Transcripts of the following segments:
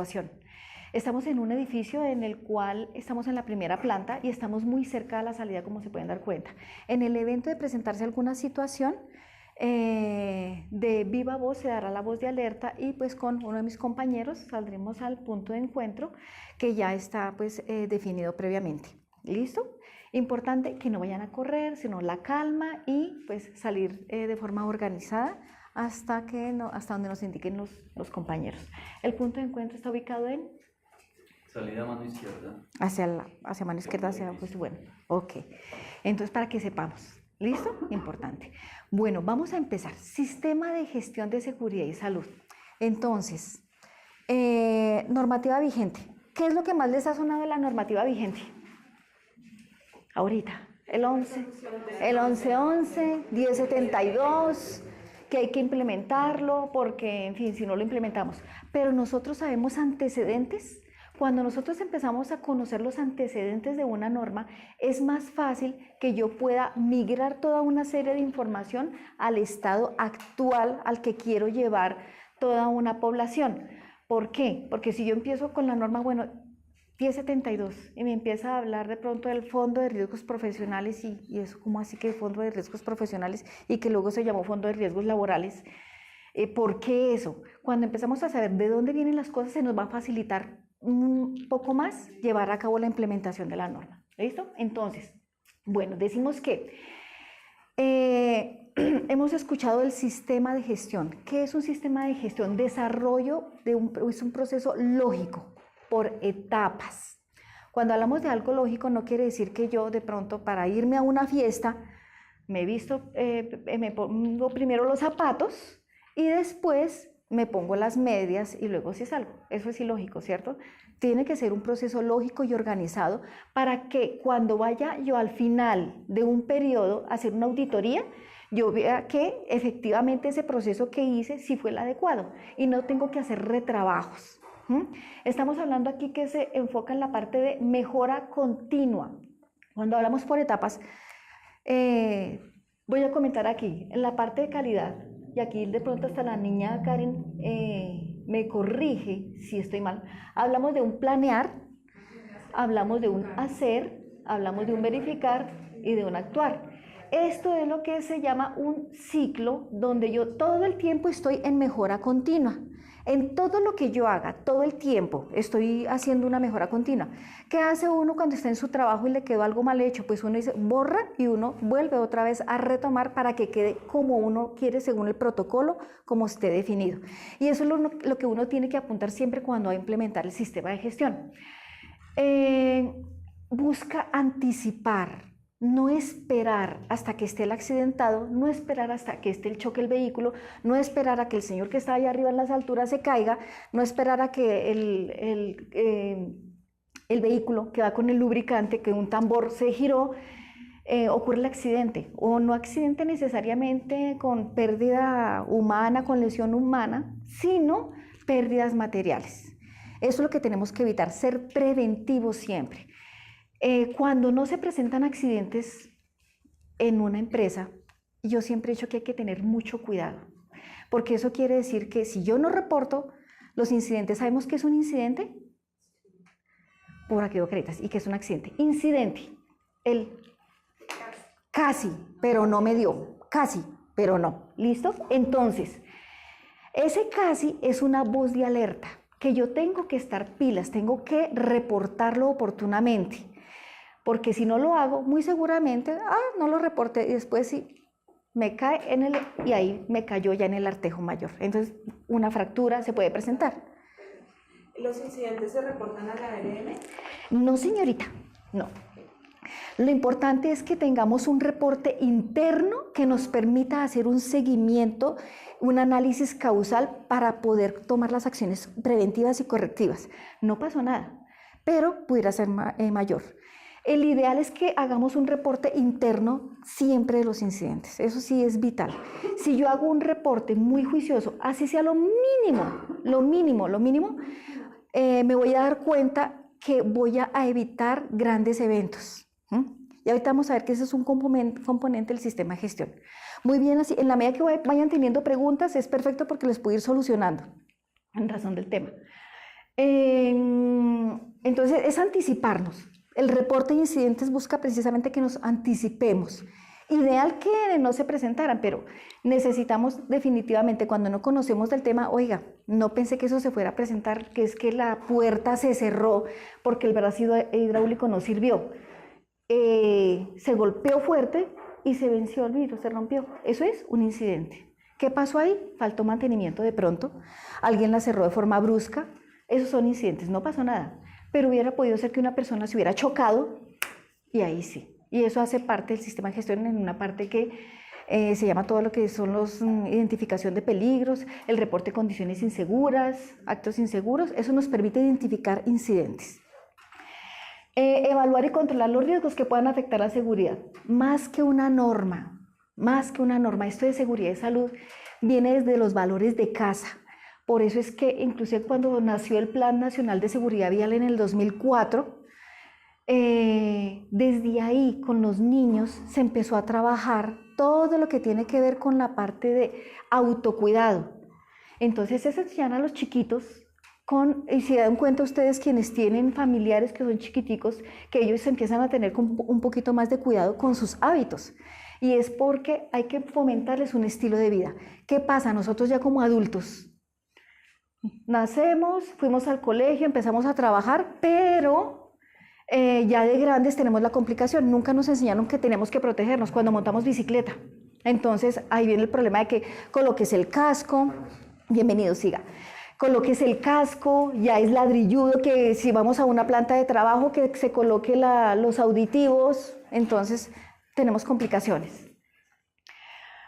situación. Estamos en un edificio en el cual estamos en la primera planta y estamos muy cerca de la salida, como se pueden dar cuenta. En el evento de presentarse alguna situación, de viva voz se dará la voz de alerta y pues con uno de mis compañeros saldremos al punto de encuentro que ya está pues definido previamente. ¿Listo? Importante que no vayan a correr, sino la calma y pues salir de forma organizada hasta donde nos indiquen los compañeros. El punto de encuentro está ubicado en salida a mano izquierda. Hacia mano izquierda, pues bueno, ok. Entonces, para que sepamos, ¿listo? Importante. Bueno, vamos a empezar. Sistema de gestión de seguridad y salud. Entonces, normativa vigente. ¿Qué es lo que más les ha sonado de la normativa vigente? Ahorita, el 1111, 1072, que hay que implementarlo porque, en fin, si no lo implementamos. Pero nosotros sabemos antecedentes. Cuando nosotros empezamos a conocer los antecedentes de una norma, es más fácil que yo pueda migrar toda una serie de información al estado actual al que quiero llevar toda una población. ¿Por qué? Porque si yo empiezo con la norma, bueno, 1072, y me empieza a hablar de pronto del Fondo de Riesgos Profesionales, y eso, ¿cómo así que Fondo de Riesgos Profesionales? Y que luego se llamó Fondo de Riesgos Laborales. ¿Por qué eso? Cuando empezamos a saber de dónde vienen las cosas, se nos va a facilitar un poco más llevar a cabo la implementación de la norma. ¿Listo? Entonces, bueno, decimos que hemos escuchado el sistema de gestión. ¿Qué es un sistema de gestión? Desarrollo es un proceso lógico por etapas. Cuando hablamos de algo lógico, no quiere decir que yo de pronto para irme a una fiesta me pongo primero los zapatos y después me pongo las medias y luego sí salgo. Eso es ilógico, ¿cierto? Tiene que ser un proceso lógico y organizado para que cuando vaya yo al final de un periodo a hacer una auditoría, yo vea que efectivamente ese proceso que hice sí fue el adecuado y no tengo que hacer retrabajos. Estamos hablando aquí que se enfoca en la parte de mejora continua. Cuando hablamos por etapas, voy a comentar aquí, en la parte de calidad, y aquí de pronto hasta la niña Karen me corrige si estoy mal, hablamos de un planear, hablamos de un hacer, hablamos de un verificar y de un actuar. Esto es lo que se llama un ciclo donde yo todo el tiempo estoy en mejora continua. En todo lo que yo haga, todo el tiempo, estoy haciendo una mejora continua. ¿Qué hace uno cuando está en su trabajo y le quedó algo mal hecho? Pues uno dice, borra y uno vuelve otra vez a retomar para que quede como uno quiere según el protocolo, como esté definido. Y eso es lo que uno tiene que apuntar siempre cuando va a implementar el sistema de gestión. Busca anticipar. No esperar hasta que esté el accidentado, no esperar hasta que esté el choque del vehículo, no esperar a que el señor que está allá arriba en las alturas se caiga, no esperar a que el vehículo que va con el lubricante, que un tambor se giró, ocurre el accidente, o no accidente necesariamente con pérdida humana, con lesión humana, sino pérdidas materiales. Eso es lo que tenemos que evitar, ser preventivos siempre. Cuando no se presentan accidentes en una empresa, yo siempre he dicho que hay que tener mucho cuidado, porque eso quiere decir que si yo no reporto los incidentes, ¿sabemos qué es un incidente? Por aquí veo caretas, ¿y qué es un accidente? Incidente, el casi, pero no me dio, casi, pero no, ¿listo? Entonces, ese casi es una voz de alerta, que yo tengo que estar pilas, tengo que reportarlo oportunamente. Porque si no lo hago, muy seguramente, no lo reporté y después sí, me cae y ahí me cayó ya en el artejo mayor. Entonces, una fractura se puede presentar. ¿Los incidentes se reportan a la ARM? No, señorita, no. Lo importante es que tengamos un reporte interno que nos permita hacer un seguimiento, un análisis causal para poder tomar las acciones preventivas y correctivas. No pasó nada, pero pudiera ser mayor. El ideal es que hagamos un reporte interno siempre de los incidentes, eso sí es vital. Si yo hago un reporte muy juicioso, así sea lo mínimo, me voy a dar cuenta que voy a evitar grandes eventos. Y ahorita vamos a ver que ese es un componente del sistema de gestión. Muy bien, así, en la medida que vayan teniendo preguntas es perfecto porque les puedo ir solucionando en razón del tema. Entonces, es anticiparnos. El reporte de incidentes busca precisamente que nos anticipemos. Ideal que no se presentaran, pero necesitamos definitivamente, cuando no conocemos del tema, oiga, no pensé que eso se fuera a presentar, que es que la puerta se cerró porque el brazo hidráulico no sirvió. Se golpeó fuerte y se venció el vidrio, se rompió. Eso es un incidente. ¿Qué pasó ahí? Faltó mantenimiento de pronto, alguien la cerró de forma brusca. Esos son incidentes, no pasó nada, pero hubiera podido ser que una persona se hubiera chocado y ahí sí. Y eso hace parte del sistema de gestión en una parte que se llama todo lo que son los identificación de peligros, el reporte de condiciones inseguras, actos inseguros. Eso nos permite identificar incidentes. Evaluar y controlar los riesgos que puedan afectar la seguridad. Más que una norma, esto de seguridad y salud viene desde los valores de casa. Por eso es que inclusive cuando nació el Plan Nacional de Seguridad Vial en el 2004, desde ahí con los niños se empezó a trabajar todo lo que tiene que ver con la parte de autocuidado. Entonces se enseñan a los chiquitos, y si dan cuenta ustedes quienes tienen familiares que son chiquiticos, que ellos empiezan a tener un poquito más de cuidado con sus hábitos. Y es porque hay que fomentarles un estilo de vida. ¿Qué pasa? Nosotros ya como adultos, nacemos, fuimos al colegio, empezamos a trabajar, pero ya de grandes tenemos la complicación. Nunca nos enseñaron que tenemos que protegernos cuando montamos bicicleta. Entonces ahí viene el problema de que coloques el casco, bienvenido, siga. Coloques el casco, ya es ladrilludo, que si vamos a una planta de trabajo que se coloque los auditivos, entonces tenemos complicaciones.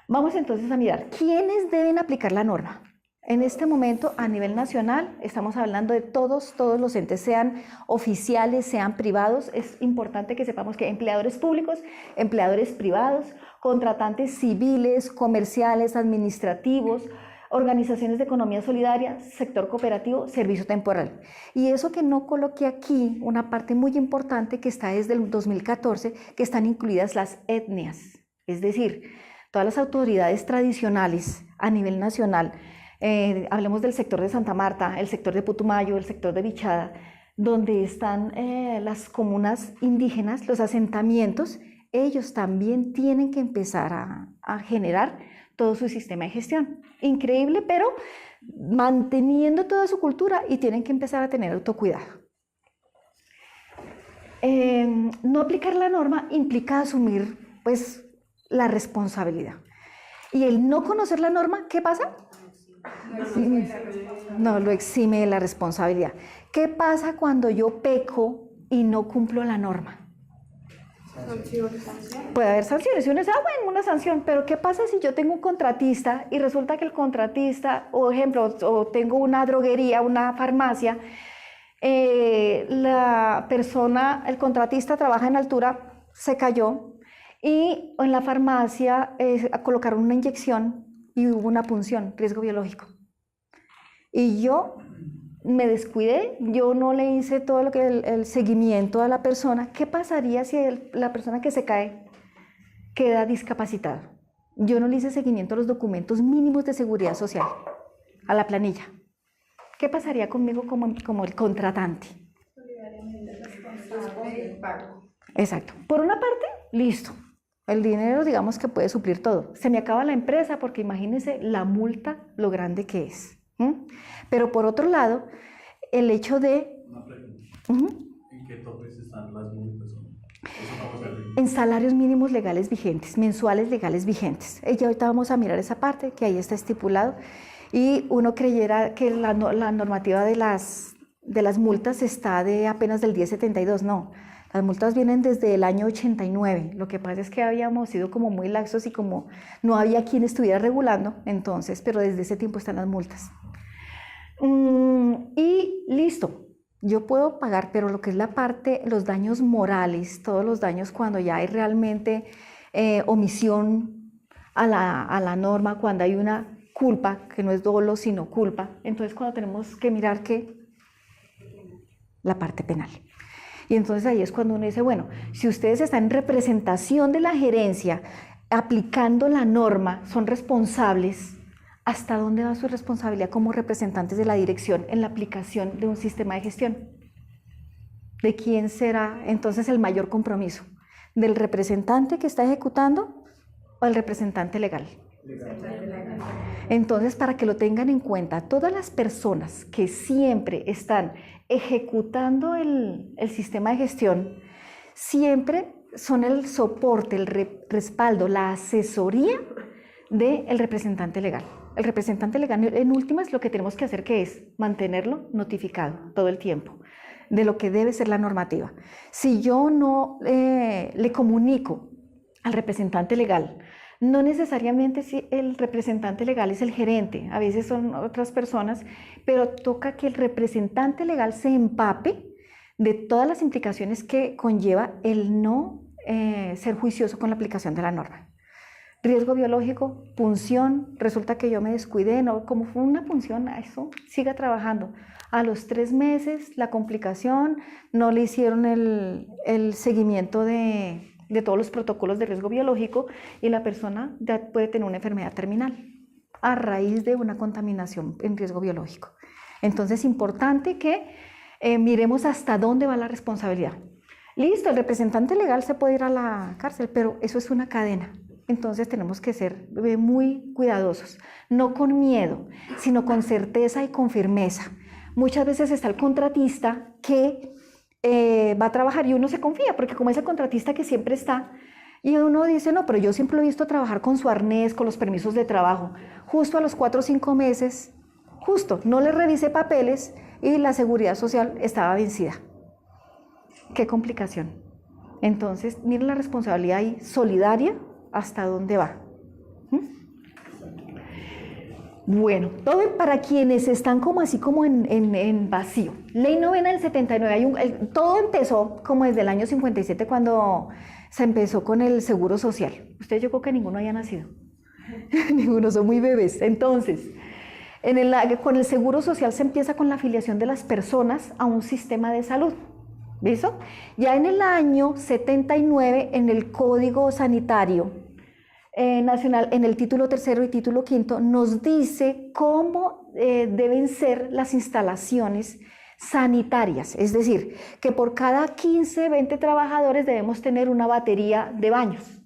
Vamos entonces a mirar, ¿quiénes deben aplicar la norma? En este momento, a nivel nacional, estamos hablando de todos los entes, sean oficiales, sean privados. Es importante que sepamos que empleadores públicos, empleadores privados, contratantes civiles, comerciales, administrativos, organizaciones de economía solidaria, sector cooperativo, servicio temporal. Y eso que no coloqué aquí, una parte muy importante que está desde el 2014, que están incluidas las etnias. Es decir, todas las autoridades tradicionales a nivel nacional, hablemos del sector de Santa Marta, el sector de Putumayo, el sector de Vichada, donde están las comunas indígenas, los asentamientos, ellos también tienen que empezar a generar todo su sistema de gestión. Increíble, pero manteniendo toda su cultura, y tienen que empezar a tener autocuidado. No aplicar la norma implica asumir pues la responsabilidad. Y el no conocer la norma, ¿qué pasa? No lo exime de la responsabilidad. ¿Qué pasa cuando yo peco y no cumplo la norma? Puede haber sanciones. Y uno dice, bueno, una sanción, pero ¿qué pasa si yo tengo un contratista y resulta que el contratista, o ejemplo, o tengo una droguería, una farmacia, la persona, el contratista trabaja en altura, se cayó, y en la farmacia colocaron una inyección y hubo una punción, riesgo biológico. Y yo me descuidé, yo no le hice todo lo que el seguimiento a la persona. ¿Qué pasaría si la persona que se cae queda discapacitada? Yo no le hice seguimiento a los documentos mínimos de seguridad social, a la planilla. ¿Qué pasaría conmigo como el contratante? Exacto. Por una parte, listo. El dinero, digamos que puede suplir todo. Se me acaba la empresa porque imagínense la multa, lo grande que es. Pero por otro lado, el hecho de... Una pregunta. ¿En qué topes están las multas? En salarios mínimos legales vigentes, mensuales legales vigentes. Y ahorita vamos a mirar esa parte que ahí está estipulado. Y uno creyera que la normativa de las multas está de apenas del 1072. No, las multas vienen desde el año 89. Lo que pasa es que habíamos sido como muy laxos y como no había quien estuviera regulando, entonces, pero desde ese tiempo están las multas. Y listo, yo puedo pagar, pero lo que es la parte, los daños morales, todos los daños cuando ya hay realmente omisión a la norma, cuando hay una culpa, que no es dolo, sino culpa, entonces cuando tenemos que mirar que la parte penal. Y entonces ahí es cuando uno dice, bueno, si ustedes están en representación de la gerencia, aplicando la norma, son responsables, ¿hasta dónde va su responsabilidad como representantes de la dirección en la aplicación de un sistema de gestión? ¿De quién será entonces el mayor compromiso? ¿Del representante que está ejecutando o del representante legal? Entonces, para que lo tengan en cuenta, todas las personas que siempre están ejecutando el sistema de gestión, siempre son el soporte, el respaldo, la asesoría del representante legal. El representante legal, en últimas, lo que tenemos que hacer, que es mantenerlo notificado todo el tiempo de lo que debe ser la normativa. Si yo no le comunico al representante legal, no necesariamente si el representante legal es el gerente, a veces son otras personas, pero toca que el representante legal se empape de todas las implicaciones que conlleva el no ser juicioso con la aplicación de la norma. Riesgo biológico, punción, resulta que yo me descuidé, no, como fue una punción, eso siga trabajando. A los 3 meses, la complicación, no le hicieron el seguimiento de todos los protocolos de riesgo biológico y la persona ya puede tener una enfermedad terminal a raíz de una contaminación en riesgo biológico. Entonces es importante que miremos hasta dónde va la responsabilidad. Listo, el representante legal se puede ir a la cárcel, pero eso es una cadena. Entonces tenemos que ser muy cuidadosos, no con miedo, sino con certeza y con firmeza. Muchas veces está el contratista que va a trabajar y uno se confía, porque como es el contratista que siempre está, y uno dice, no, pero yo siempre lo he visto trabajar con su arnés, con los permisos de trabajo. Justo a los 4 o 5 meses, justo, no le revisé papeles y la seguridad social estaba vencida. Qué complicación. Entonces, miren la responsabilidad ahí, solidaria, hasta dónde va. Bueno, todo para quienes están como así como en vacío. Ley 9 del 79, todo empezó como desde el año 57 cuando se empezó con el seguro social. Ustedes yo creo que ninguno haya nacido. Ninguno, son muy bebés. Entonces, con el seguro social se empieza con la afiliación de las personas a un sistema de salud. ¿Listo? Ya en el año 79, en el Código Sanitario Nacional, en el título 3 y título 5, nos dice cómo deben ser las instalaciones sanitarias. Es decir, que por cada 15, 20 trabajadores debemos tener una batería de baños.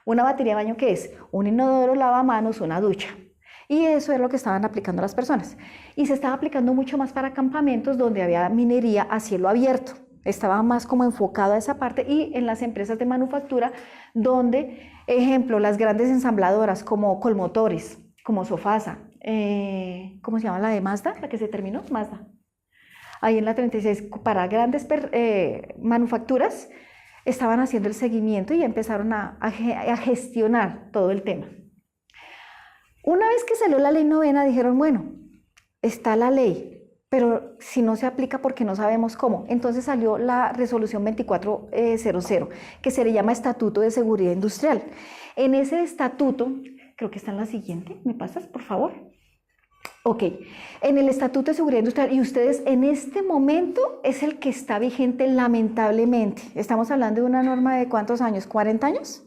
Una batería de baño, ¿qué es? Un inodoro, lavamanos, una ducha. Y eso es lo que estaban aplicando las personas. Y se estaba aplicando mucho más para campamentos donde había minería a cielo abierto. Estaba más como enfocado a esa parte, y en las empresas de manufactura donde, ejemplo, las grandes ensambladoras como Colmotores, como Sofasa, ¿cómo se llama la de Mazda? La que se terminó, Mazda. Ahí en la 36, para grandes manufacturas, estaban haciendo el seguimiento y empezaron a gestionar todo el tema. Una vez que salió la ley 9, dijeron, bueno, está la ley, pero si no se aplica porque no sabemos cómo. Entonces salió la resolución 2400, que se le llama Estatuto de Seguridad Industrial. En ese estatuto, creo que está en la siguiente, ¿me pasas, por favor? Ok, en el Estatuto de Seguridad Industrial, y ustedes en este momento es el que está vigente lamentablemente. Estamos hablando de una norma de ¿cuántos años? ¿40 años?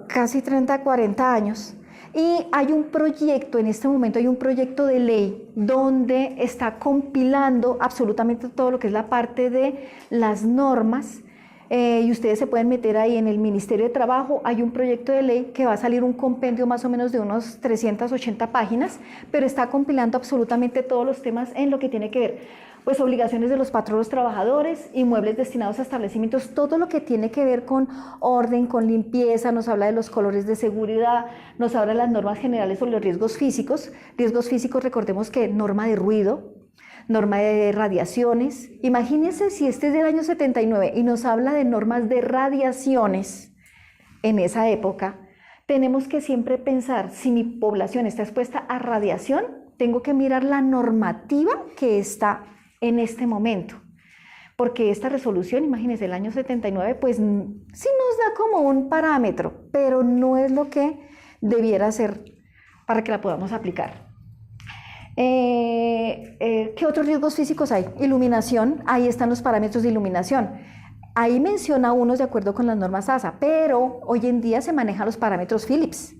Casi 30, 40 años. Y hay un proyecto, en este momento hay un proyecto de ley donde está compilando absolutamente todo lo que es la parte de las normas, y ustedes se pueden meter ahí en el Ministerio de Trabajo. Hay un proyecto de ley que va a salir un compendio más o menos de unos 380 páginas, pero está compilando absolutamente todos los temas en lo que tiene que ver, pues obligaciones de los patronos trabajadores, inmuebles destinados a establecimientos, todo lo que tiene que ver con orden, con limpieza, nos habla de los colores de seguridad, nos habla de las normas generales sobre los riesgos físicos. Riesgos físicos, recordemos que norma de ruido, norma de radiaciones. Imagínense si este es del año 79 y nos habla de normas de radiaciones en esa época. Tenemos que siempre pensar, si mi población está expuesta a radiación, tengo que mirar la normativa que está en este momento, porque esta resolución, imagínense, el año 79, pues sí nos da como un parámetro, pero no es lo que debiera ser para que la podamos aplicar. ¿Qué otros riesgos físicos hay? Iluminación, ahí están los parámetros de iluminación. Ahí menciona unos de acuerdo con las normas ASA, pero hoy en día se manejan los parámetros Philips.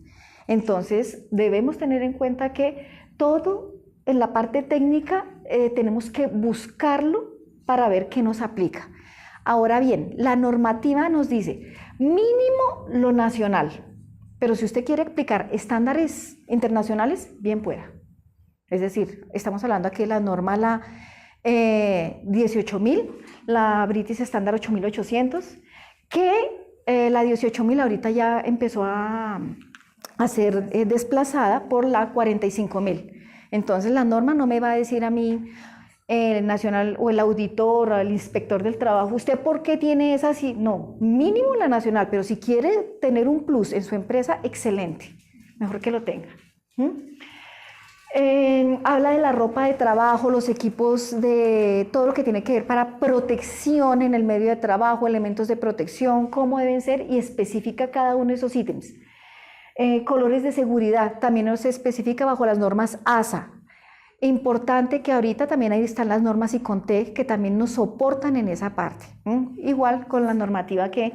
Entonces, debemos tener en cuenta que todo en la parte técnica tenemos que buscarlo para ver qué nos aplica. Ahora bien, la normativa nos dice mínimo lo nacional, pero si usted quiere aplicar estándares internacionales, bien pueda. Es decir, estamos hablando aquí de la norma 18.000, la British Standard 8.800, que la 18.000 ahorita ya empezó a ser desplazada por la 45.000. Entonces la norma no me va a decir a mí, el nacional o el auditor o el inspector del trabajo, ¿usted por qué tiene esa así? No, mínimo la nacional, pero si quiere tener un plus en su empresa, excelente, mejor que lo tenga. Habla de la ropa de trabajo, los equipos, de todo lo que tiene que ver para protección en el medio de trabajo, elementos de protección, cómo deben ser, y especifica cada uno de esos ítems. Colores de seguridad, también nos especifica bajo las normas ASA. Importante que ahorita también ahí están las normas ICONTEC que también nos soportan en esa parte. Igual con la normativa que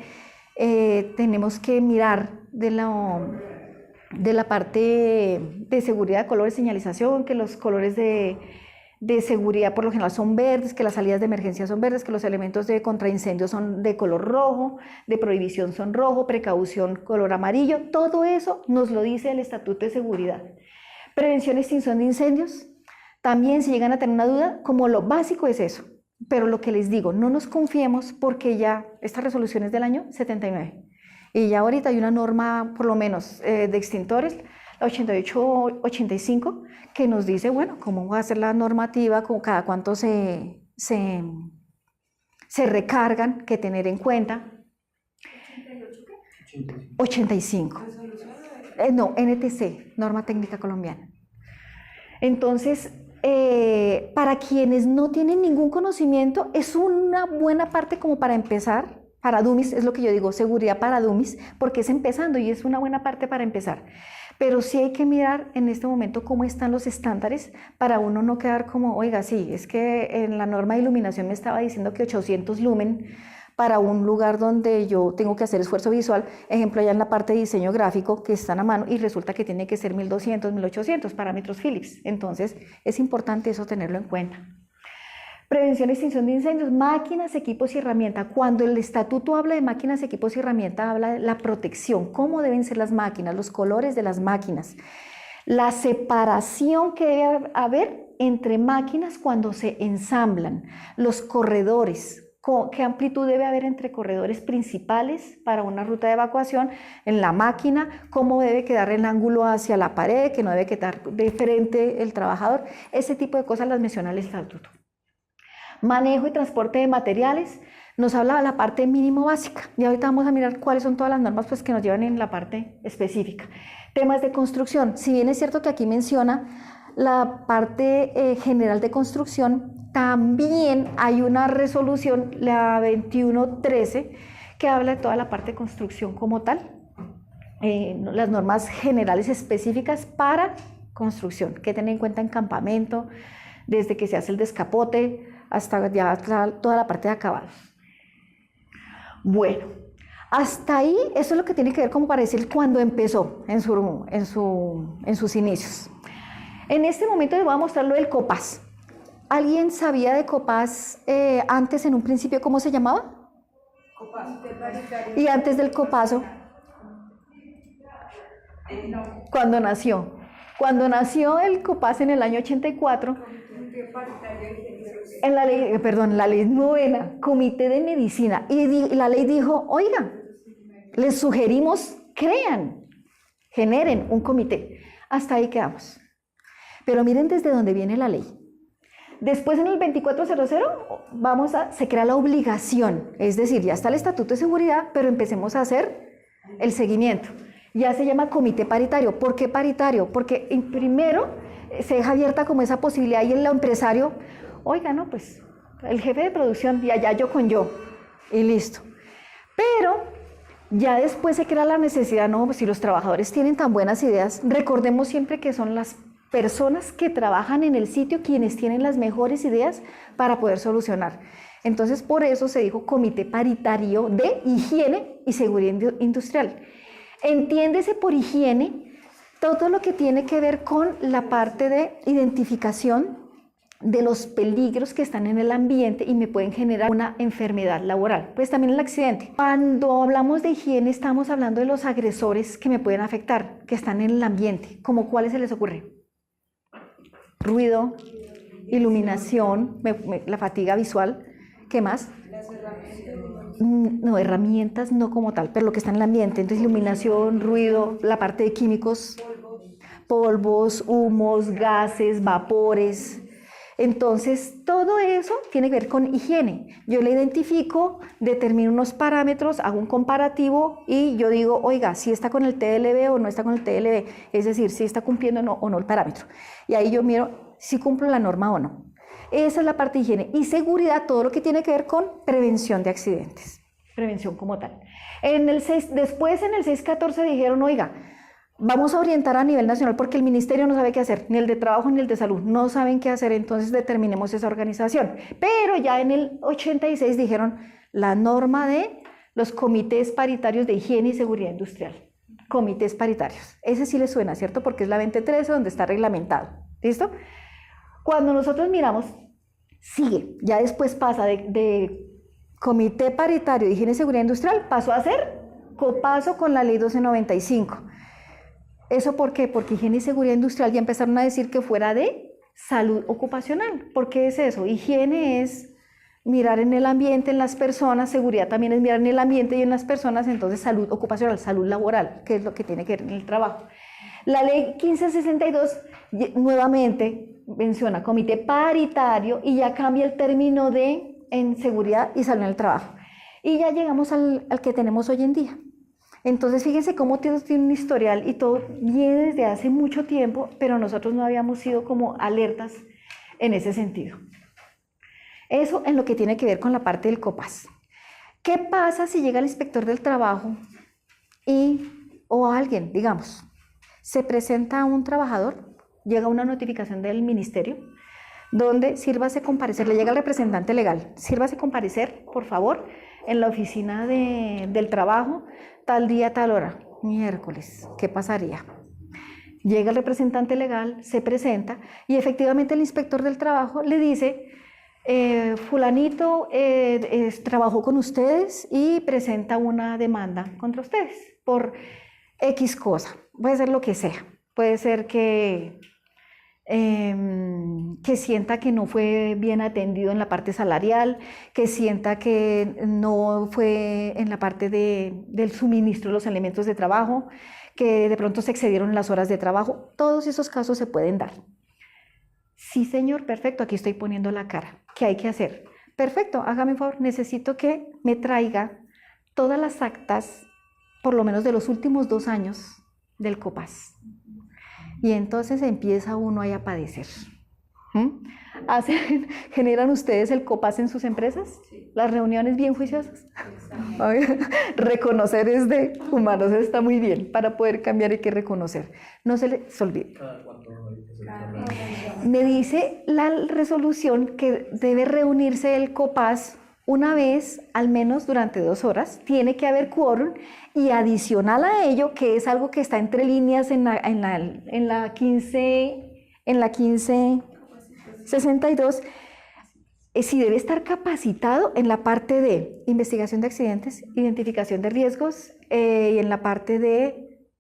tenemos que mirar de la parte de seguridad, colores, señalización, que los colores de seguridad por lo general son verdes, que las salidas de emergencia son verdes, que los elementos de contraincendio son de color rojo, de prohibición son rojo, precaución color amarillo. Todo eso nos lo dice el Estatuto de Seguridad. Prevención y extinción de incendios. También, si llegan a tener una duda, como lo básico es eso, pero lo que les digo, no nos confiemos porque ya esta resolución es del año 79 y ya ahorita hay una norma, por lo menos, de extintores, la 88-85, que nos dice, bueno, cómo va a ser la normativa, cada cuánto se recargan, que tener en cuenta. 85. No, NTC, Norma Técnica Colombiana. Entonces, para quienes no tienen ningún conocimiento, es una buena parte como para empezar, para dummies, es lo que yo digo, seguridad para dummies, porque es empezando y es una buena parte para empezar. Pero sí hay que mirar en este momento cómo están los estándares para uno no quedar como, oiga, sí, es que en la norma de iluminación me estaba diciendo que 800 lumen para un lugar donde yo tengo que hacer esfuerzo visual, ejemplo, allá en la parte de diseño gráfico que están a mano y resulta que tiene que ser 1200, 1800 parámetros Philips. Entonces, es importante eso tenerlo en cuenta. Prevención y extinción de incendios, máquinas, equipos y herramientas. Cuando el estatuto habla de máquinas, equipos y herramientas, habla de la protección, cómo deben ser las máquinas, los colores de las máquinas, la separación que debe haber entre máquinas cuando se ensamblan, los corredores, qué amplitud debe haber entre corredores principales para una ruta de evacuación en la máquina, cómo debe quedar el ángulo hacia la pared, que no debe quedar de frente el trabajador. Ese tipo de cosas las menciona el estatuto. Manejo y transporte de materiales, nos habla de la parte mínimo básica y ahorita vamos a mirar cuáles son todas las normas pues, que nos llevan en la parte específica. Temas de construcción, si bien es cierto que aquí menciona la parte general de construcción, también hay una resolución, la 2113, que habla de toda la parte de construcción como tal, las normas generales específicas para construcción, que tener en cuenta en campamento, desde que se hace el descapote hasta ya toda la parte de acabados. Bueno, hasta ahí eso es lo que tiene que ver como para decir cuando empezó en sus inicios. En este momento les voy a mostrar lo del COPAS. ¿Alguien sabía de COPAS antes, en un principio, cómo se llamaba? COPAS. Y antes del COPASO, cuando nació. Cuando nació el COPAS en el año 84, en la ley, la ley novena, Comité de Medicina, y la ley dijo, oiga, les sugerimos, generen un comité. Hasta ahí quedamos. Pero miren desde dónde viene la ley. Después en el 2400 se crea la obligación, es decir, ya está el Estatuto de Seguridad, pero empecemos a hacer el seguimiento. Ya se llama comité paritario. ¿Por qué paritario? Porque primero se deja abierta como esa posibilidad y el empresario, oiga, no, pues el jefe de producción y allá yo con yo, y listo. Pero ya después se crea la necesidad, no, pues si los trabajadores tienen tan buenas ideas, recordemos siempre que son las personas que trabajan en el sitio quienes tienen las mejores ideas para poder solucionar. Entonces, por eso se dijo Comité Paritario de Higiene y Seguridad Industrial. Entiéndese por higiene todo lo que tiene que ver con la parte de identificación de los peligros que están en el ambiente y me pueden generar una enfermedad laboral, pues también el accidente. Cuando hablamos de higiene estamos hablando de los agresores que me pueden afectar, que están en el ambiente, como cuáles se les ocurre. Ruido, iluminación, la fatiga visual, ¿qué más? Las herramientas. No, herramientas no como tal, pero lo que está en el ambiente, entonces iluminación, ruido, la parte de químicos, polvos, humos, gases, vapores. Entonces, todo eso tiene que ver con higiene. Yo le identifico, determino unos parámetros, hago un comparativo y yo digo, oiga, si está con el TLB o no está con el TLB, es decir, si está cumpliendo o no el parámetro. Y ahí yo miro si cumplo la norma o no. Esa es la parte de higiene. Y seguridad, todo lo que tiene que ver con prevención de accidentes. Prevención como tal. Después en el 614 dijeron, oiga, vamos a orientar a nivel nacional porque el ministerio no sabe qué hacer, ni el de trabajo ni el de salud, no saben qué hacer, entonces determinemos esa organización. Pero ya en el 86 dijeron la norma de los comités paritarios de higiene y seguridad industrial. Comités paritarios. Ese sí les suena, ¿cierto? Porque es la 2013 donde está reglamentado. ¿Listo? Cuando nosotros miramos, sigue, ya después pasa de comité paritario de higiene y seguridad industrial, pasó a ser copazo con la ley 1295. ¿Eso por qué? Porque higiene y seguridad industrial ya empezaron a decir que fuera de salud ocupacional. ¿Por qué es eso? Higiene es mirar en el ambiente, en las personas, seguridad también es mirar en el ambiente y en las personas, entonces salud ocupacional, salud laboral, que es lo que tiene que ver en el trabajo. La ley 1562 nuevamente menciona comité paritario y ya cambia el término de en seguridad y salud en el trabajo. Y ya llegamos al que tenemos hoy en día. Entonces, fíjense cómo tiene un historial y todo viene desde hace mucho tiempo, pero nosotros no habíamos sido como alertas en ese sentido. Eso en lo que tiene que ver con la parte del COPAS. ¿Qué pasa si llega el inspector del trabajo o alguien, digamos, se presenta a un trabajador, llega una notificación del ministerio, donde sírvase comparecer, le llega el representante legal, sírvase comparecer, por favor, en la oficina del trabajo, tal día, tal hora, miércoles, ¿qué pasaría? Llega el representante legal, se presenta y efectivamente el inspector del trabajo le dice, fulanito trabajó con ustedes y presenta una demanda contra ustedes por X cosa, puede ser lo que sea, puede ser que sienta que no fue bien atendido en la parte salarial, que sienta que no fue en la parte del suministro de los elementos de trabajo, que de pronto se excedieron las horas de trabajo. Todos esos casos se pueden dar. Sí, señor, perfecto, aquí estoy poniendo la cara. ¿Qué hay que hacer? Perfecto, hágame un favor, necesito que me traiga todas las actas, por lo menos de los últimos 2 años del COPAS. Y entonces empieza uno ahí a padecer. ¿Generan ustedes el COPAS en sus empresas? Sí. ¿Las reuniones bien juiciosas? Reconocer es de humanos, está muy bien. Para poder cambiar hay que reconocer. No se les olvide. Me dice la resolución que debe reunirse el COPAS una vez, al menos durante 2 horas, tiene que haber quórum y adicional a ello, que es algo que está entre líneas en la 1562, si debe estar capacitado en la parte de investigación de accidentes, identificación de riesgos y en la parte de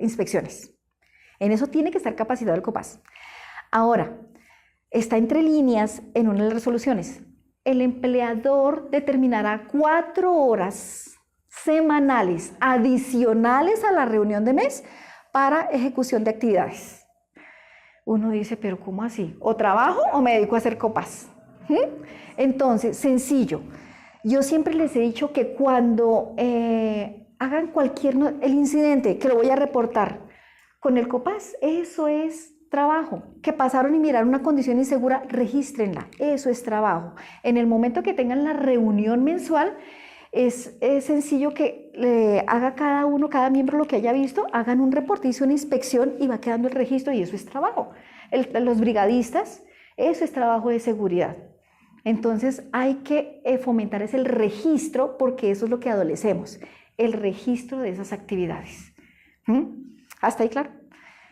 inspecciones. En eso tiene que estar capacitado el COPAS. Ahora, está entre líneas en una de las resoluciones. El empleador determinará 4 horas semanales adicionales a la reunión de mes para ejecución de actividades. Uno dice, pero ¿cómo así? ¿O trabajo o me dedico a hacer COPAS? Entonces, sencillo. Yo siempre les he dicho que cuando hagan el incidente que lo voy a reportar con el COPAS, eso es trabajo. Que pasaron y miraron una condición insegura, regístrenla. Eso es trabajo. En el momento que tengan la reunión mensual, es sencillo que haga cada miembro lo que haya visto, hagan un reporte, hizo una inspección y va quedando el registro y eso es trabajo. Los brigadistas, eso es trabajo de seguridad. Entonces hay que fomentar el registro porque eso es lo que adolecemos, el registro de esas actividades. ¿Hasta ahí claro?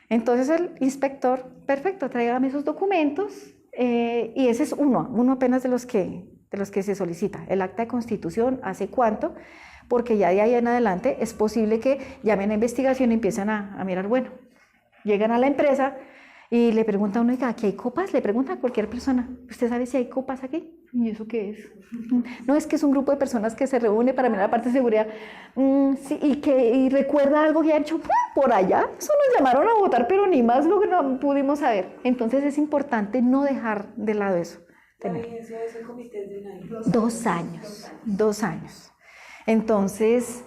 Entonces el inspector, perfecto, tráigame esos documentos y ese es uno apenas de los que se solicita. El acta de constitución, ¿hace cuánto? Porque ya de ahí en adelante es posible que llamen a investigación y empiezan a mirar, bueno, llegan a la empresa y le preguntan a uno, ¿aquí hay copas? Le preguntan a cualquier persona, ¿usted sabe si hay copas aquí? ¿Y eso qué es? No, es que es un grupo de personas que se reúne para mirar la parte de seguridad sí, y recuerda algo que ha hecho por allá. Eso nos llamaron a votar, pero ni más lo que no pudimos saber. Entonces es importante no dejar de lado eso. La vigencia de ese comité es de un año. 2 años, 2 años. Entonces,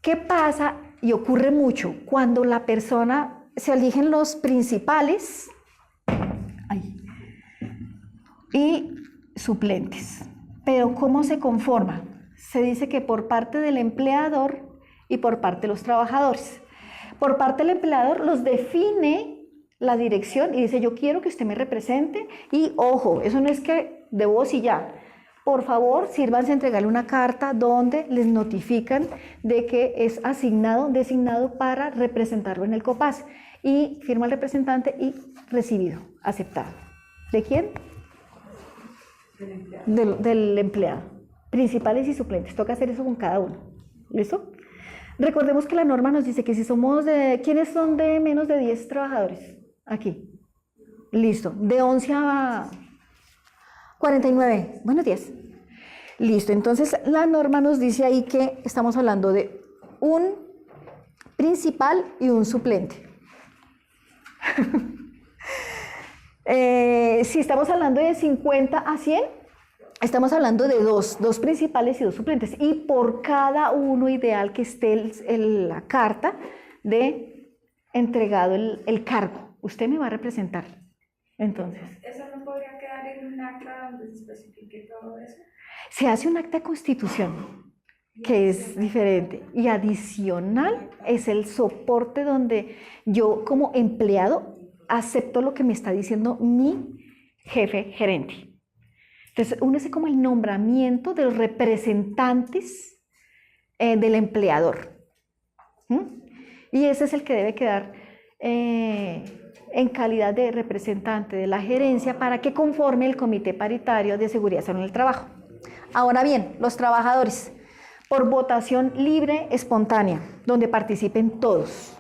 ¿qué pasa? Y ocurre mucho cuando la persona se eligen los principales y suplentes. Pero ¿cómo se conforma? Se dice que por parte del empleador y por parte de los trabajadores. Por parte del empleador los define la dirección y dice, yo quiero que usted me represente y ojo, eso no es que de voz y ya. Por favor, sírvanse a entregarle una carta donde les notifican de que es designado para representarlo en el COPAS. Y firma el representante y recibido, aceptado. ¿De quién? Del empleado. Principales y suplentes. Toca hacer eso con cada uno. ¿Listo? Recordemos que la norma nos dice que si somos ¿quiénes son de menos de 10 trabajadores? Aquí. Listo. De 11 a 49. Bueno, 10. Listo. Entonces, la norma nos dice ahí que estamos hablando de un principal y un suplente. Si estamos hablando de 50 a 100, estamos hablando de dos principales y 2 suplentes. Y por cada uno ideal que esté la carta de entregado el cargo. Usted me va a representar. Entonces, ¿Eso no podría quedar en un acta donde se especifique todo eso? Se hace un acta de constitución, que es diferente. Y adicional es el soporte donde yo como empleado acepto lo que me está diciendo mi jefe gerente. Entonces, uno es como el nombramiento de los representantes del empleador. Y ese es el que debe quedar en calidad de representante de la gerencia para que conforme el Comité Paritario de Seguridad y Salud en el Trabajo. Ahora bien, los trabajadores, por votación libre, espontánea, donde participen todos.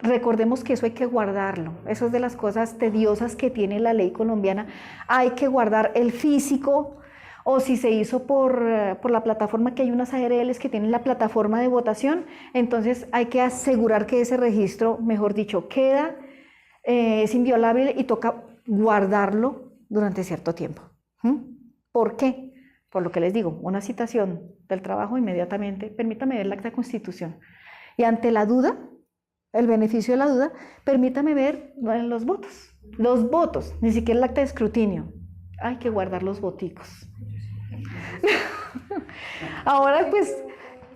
Recordemos que eso hay que guardarlo. Eso es de las cosas tediosas que tiene la ley colombiana. Hay que guardar el físico, o si se hizo por la plataforma, que hay unas ARLs que tienen la plataforma de votación, entonces hay que asegurar que ese registro, mejor dicho, queda, es inviolable y toca guardarlo durante cierto tiempo. ¿Por qué? Por lo que les digo, una citación del trabajo inmediatamente, permítame ver la acta de constitución. Y ante la duda, el beneficio de la duda, permítame ver los votos, ni siquiera el acta de escrutinio. Hay que guardar los voticos. Ahora, pues,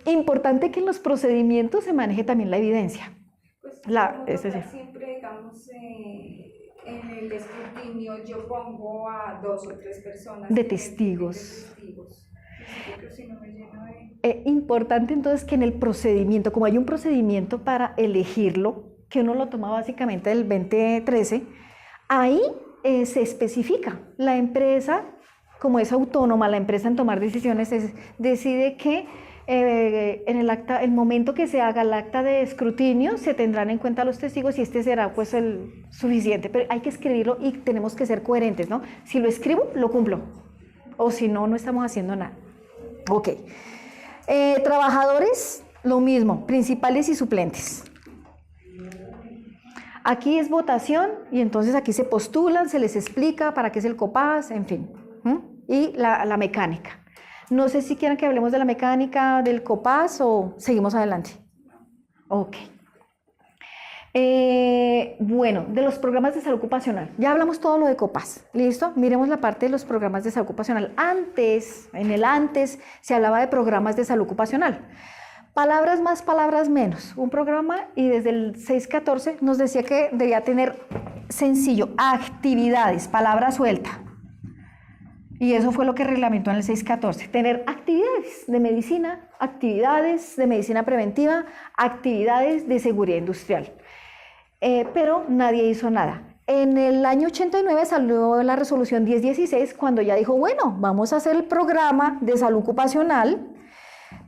importante que en los procedimientos se maneje también la evidencia. Pues siempre, digamos, en el escrutinio yo pongo a 2 o 3 personas de testigos. Si no me lleno Importante entonces que en el procedimiento, como hay un procedimiento para elegirlo, que uno lo toma básicamente del 2013, ahí se especifica. La empresa, como es autónoma, la empresa en tomar decisiones, decide que en el momento que se haga el acta de escrutinio, se tendrán en cuenta los testigos y este será pues el suficiente. Pero hay que escribirlo y tenemos que ser coherentes, ¿no? Si lo escribo, lo cumplo. O si no, no estamos haciendo nada. Ok. Trabajadores, lo mismo, principales y suplentes. Aquí es votación y entonces aquí se postulan, se les explica para qué es el COPAS, en fin. Y la mecánica. No sé si quieren que hablemos de la mecánica del COPAS o seguimos adelante. Ok. Bueno, de los programas de salud ocupacional. Ya hablamos todo lo de COPAS. ¿Listo? Miremos la parte de los programas de salud ocupacional. En el antes se hablaba de programas de salud ocupacional. Palabras más, palabras menos. Un programa y desde el 614 nos decía que debía tener sencillo, actividades, palabra suelta. Y eso fue lo que reglamentó en el 614, tener actividades de medicina preventiva, actividades de seguridad industrial. Pero nadie hizo nada. En el año 89 salió la resolución 1016 cuando ya dijo, bueno, vamos a hacer el programa de salud ocupacional,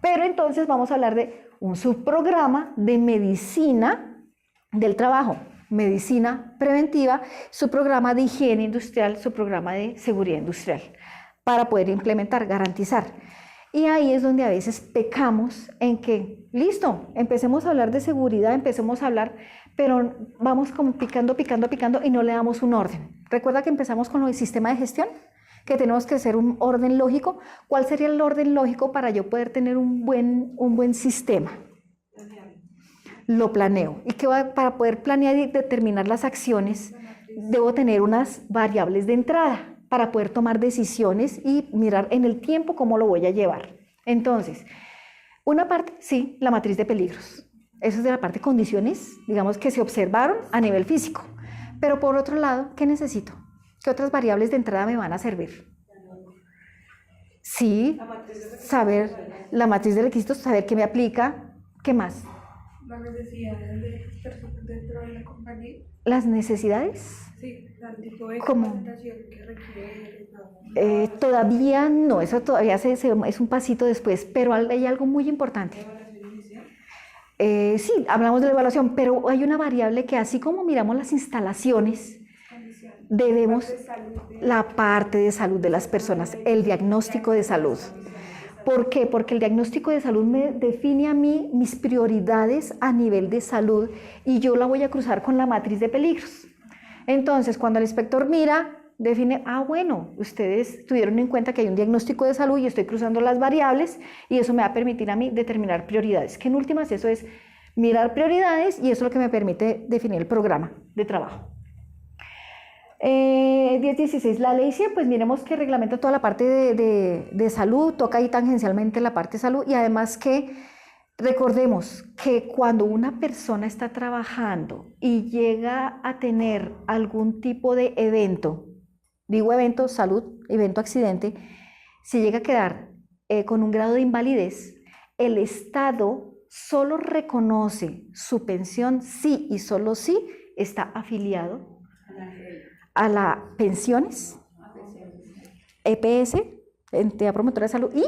pero entonces vamos a hablar de un subprograma de medicina del trabajo, medicina preventiva, subprograma de higiene industrial, subprograma de seguridad industrial, para poder implementar, garantizar. Y ahí es donde a veces pecamos en que, listo, empecemos a hablar de seguridad, empecemos a hablar, pero vamos como picando y no le damos un orden. ¿Recuerda que empezamos con lo del sistema de gestión? Que tenemos que hacer un orden lógico. ¿Cuál sería el orden lógico para yo poder tener un buen sistema? Lo planeo. Y que para poder planear y determinar las acciones, debo tener unas variables de entrada para poder tomar decisiones y mirar en el tiempo cómo lo voy a llevar. Entonces, una parte, sí, la matriz de peligros. Eso es de la parte de condiciones, digamos, que se observaron a nivel físico. Pero por otro lado, ¿qué necesito? ¿Qué otras variables de entrada me van a servir? Sí, saber la matriz de requisitos, saber qué me aplica, ¿qué más? Las necesidades de las personas dentro de la compañía. ¿Las necesidades? Sí, el tipo de ¿Cómo? capacitación que requiere. Todavía no, eso todavía es un pasito después, pero hay algo muy importante. Sí, hablamos de la evaluación, pero hay una variable que así como miramos las instalaciones, debemos la parte de salud de las personas, el diagnóstico de salud. ¿Por qué? Porque el diagnóstico de salud me define a mí mis prioridades a nivel de salud y yo la voy a cruzar con la matriz de peligros. Entonces, cuando el inspector mira, define, bueno, ustedes tuvieron en cuenta que hay un diagnóstico de salud y estoy cruzando las variables y eso me va a permitir a mí determinar prioridades, que en últimas eso es mirar prioridades y eso es lo que me permite definir el programa de trabajo. 1016, la ley 100, pues miremos que reglamenta toda la parte de salud, toca ahí tangencialmente la parte de salud y además que recordemos que cuando una persona está trabajando y llega a tener algún tipo de evento, digo evento, salud, evento, accidente, si llega a quedar con un grado de invalidez, el Estado solo reconoce su pensión si y solo si está afiliado a las pensiones, EPS, entidad promotora de salud, y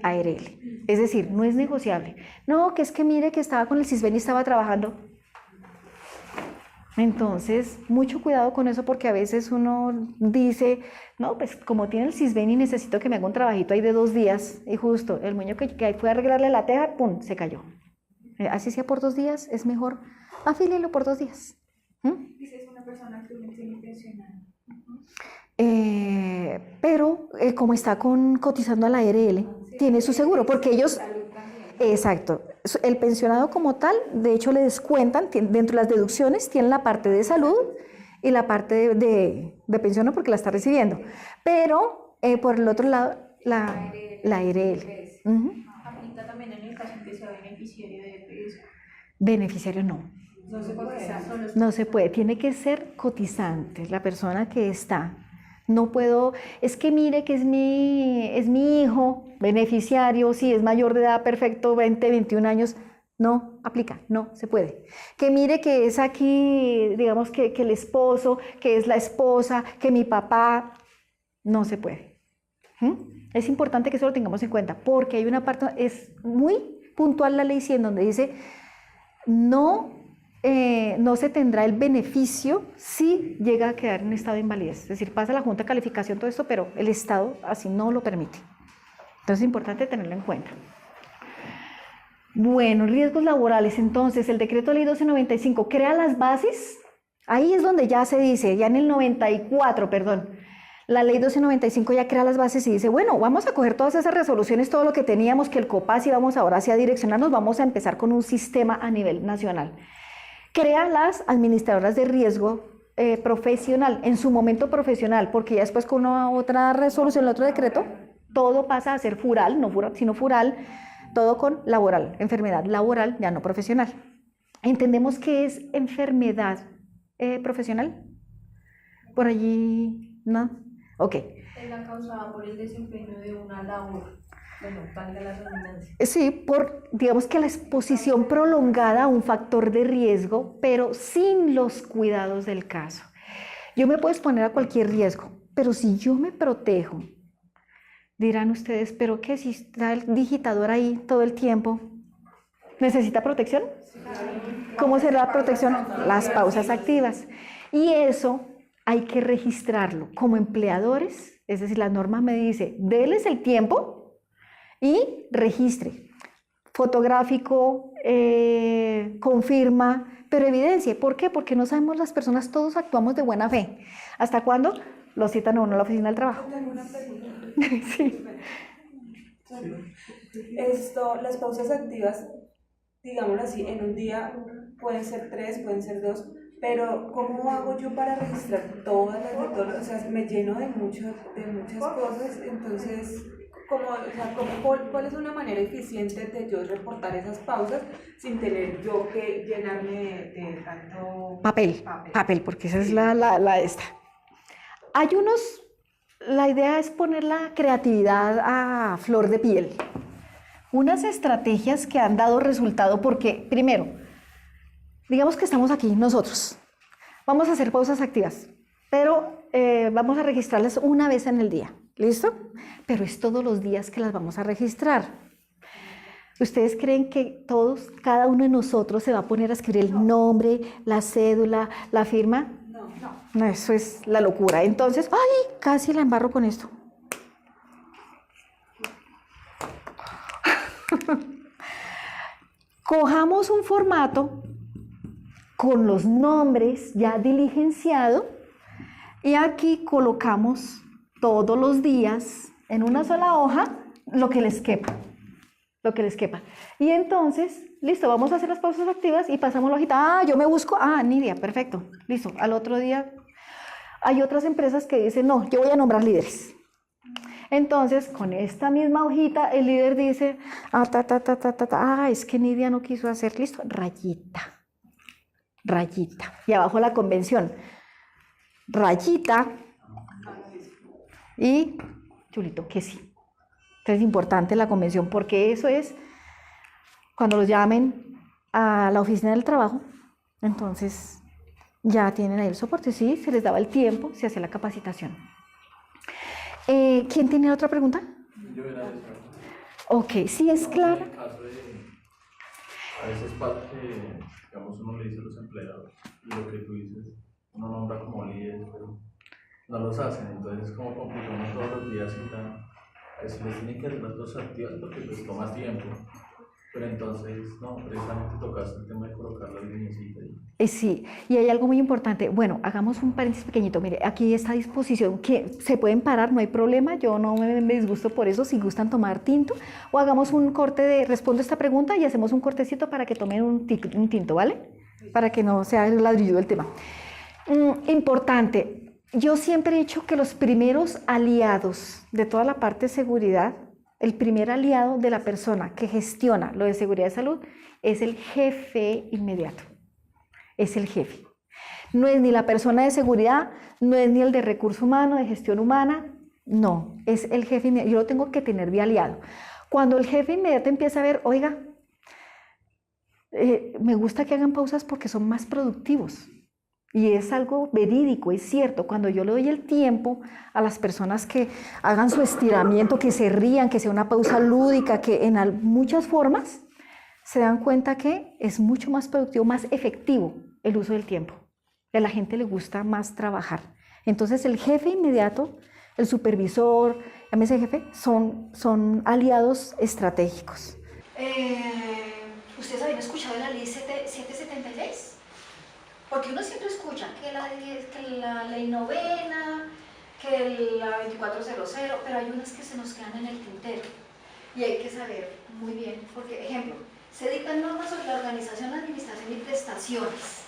ARL. Es decir, no es negociable. No, que es que mire que estaba con el CISBEN y estaba trabajando. Entonces, mucho cuidado con eso porque a veces uno dice, no, pues como tiene el CISBEN y necesito que me haga un trabajito ahí de 2 días, y justo el muñeco que fue a arreglarle la teja, ¡pum!, se cayó. Así sea por 2 días, es mejor afílielo por 2 días. Dice, es una persona actualmente pensionada. Pero como está cotizando a la ARL, tiene su seguro, porque ellos, exacto, el pensionado como tal, de hecho le descuentan, dentro de las deducciones, tienen la parte de salud y la parte de pensión porque la está recibiendo, pero por el otro lado, la ARL. Aplica también en el caso en que sea beneficiario de EPS. Beneficiario no. No se puede. No se puede, tiene que ser cotizante, la persona que está. No puedo, es que mire que es mi hijo beneficiario, si es mayor de edad, perfecto, 20, 21 años, no aplica, no se puede. Que mire que es aquí, digamos que el esposo, que es la esposa, que mi papá, no se puede. Es importante que eso lo tengamos en cuenta, porque hay una parte, es muy puntual la ley 100, donde dice, no se tendrá el beneficio si llega a quedar en un estado de invalidez. Es decir, pasa la Junta de Calificación, todo esto, pero el Estado así no lo permite. Entonces es importante tenerlo en cuenta. Bueno, riesgos laborales. Entonces, el decreto ley 1295 crea las bases. Ahí es donde ya se dice, ya en el 94, perdón, la ley 1295 ya crea las bases y dice, bueno, vamos a coger todas esas resoluciones, todo lo que teníamos, que el COPAS, y vamos ahora hacia direccionarnos, vamos a empezar con un sistema a nivel nacional. Crea las administradoras de riesgo profesional, en su momento profesional, porque ya después con otra resolución, el otro decreto, todo pasa a ser fural, no fural, sino fural, todo con laboral, enfermedad laboral, ya no profesional. ¿Entendemos qué es enfermedad profesional? Por allí, ¿no? Ok. Es la causada por el desempeño de una labor. Bueno, valga la redundancia. Sí, digamos que la exposición prolongada a un factor de riesgo, pero sin los cuidados del caso. Yo me puedo exponer a cualquier riesgo, pero si yo me protejo, dirán ustedes, ¿pero qué? Si está el digitador ahí todo el tiempo, ¿necesita protección? ¿Cómo será la protección? Las pausas activas. Y eso hay que registrarlo como empleadores, es decir, la norma me dice, déles el tiempo y registre. Fotográfico, confirma, pero evidencie. ¿Por qué? Porque no sabemos las personas, todos actuamos de buena fe. ¿Hasta cuándo? Lo citan a uno a la oficina del trabajo. Tengo una pregunta. Sí. Las pausas activas, digámoslo así, en un día pueden ser 3, pueden ser 2, pero ¿cómo hago yo para registrar todas las de todos? O sea, me lleno de muchas cosas, entonces, ¿cuál es una manera eficiente de yo reportar esas pausas sin tener yo que llenarme de tanto Papel, porque esa es la esta. La idea es poner la creatividad a flor de piel. Unas estrategias que han dado resultado porque, primero, digamos que estamos aquí nosotros. Vamos a hacer pausas activas, pero vamos a registrarlas una vez en el día. ¿Listo? Pero es todos los días que las vamos a registrar. ¿Ustedes creen que cada uno de nosotros se va a poner a escribir el nombre, la cédula, la firma? No, eso es la locura. Entonces, ¡ay! Casi la embarro con esto. Cojamos un formato con los nombres ya diligenciado y aquí colocamos todos los días en una sola hoja lo que les quepa. Y entonces, listo, vamos a hacer las pausas activas y pasamos la hojita. Yo me busco, Nidia, perfecto, listo. Al otro día, hay otras empresas que dicen, no, yo voy a nombrar líderes. Entonces, con esta misma hojita, el líder dice, es que Nidia no quiso hacer, listo, rayita. Y abajo la convención, rayita y chulito, que sí. Entonces es importante la convención porque eso es cuando los llamen a la oficina del trabajo, entonces ya tienen ahí el soporte, sí, se les daba el tiempo, se hacía la capacitación. ¿Quién tiene otra pregunta? Yo era eso. Ok, sí es claro. En el caso a veces pasa que, digamos, uno le dice a los empleados, y lo que tú dices, uno nombra como líderes, pero no los hacen, entonces es como complicamos todos los días y tal. Pues les tienen que hacer las cosas activas porque pues toma tiempo, pero entonces, no, precisamente tocaste el tema de colocar la linecita ahí. Sí, y hay algo muy importante. Bueno, hagamos un paréntesis pequeñito. Mire, aquí está a disposición que se pueden parar, no hay problema. Yo no me disgusto por eso, si gustan tomar tinto. O hagamos un corte respondo esta pregunta y hacemos un cortecito para que tomen un tinto, ¿vale? Para que no sea el ladrillo del tema. Importante. Yo siempre he dicho que los primeros aliados de toda la parte de seguridad, el primer aliado de la persona que gestiona lo de seguridad de salud es el jefe inmediato. Es el jefe. No es ni la persona de seguridad, no es ni el de recurso humano, de gestión humana, no, es el jefe inmediato. Yo lo tengo que tener de aliado. Cuando el jefe inmediato empieza a ver, oiga, me gusta que hagan pausas porque son más productivos. Y es algo verídico, es cierto. Cuando yo le doy el tiempo a las personas que hagan su estiramiento, que se rían, que sea una pausa lúdica, que en muchas formas se dan cuenta que es mucho más productivo, más efectivo el uso del tiempo. A la gente le gusta más trabajar. Entonces el jefe inmediato, el supervisor, llámese jefe, son aliados estratégicos. ¿Ustedes habían escuchado de la ley 776? Porque uno siempre escucha que la ley novena, que la 2400, pero hay unas que se nos quedan en el tintero. Y hay que saber muy bien, porque, ejemplo, se dictan normas sobre la organización, administración y prestaciones.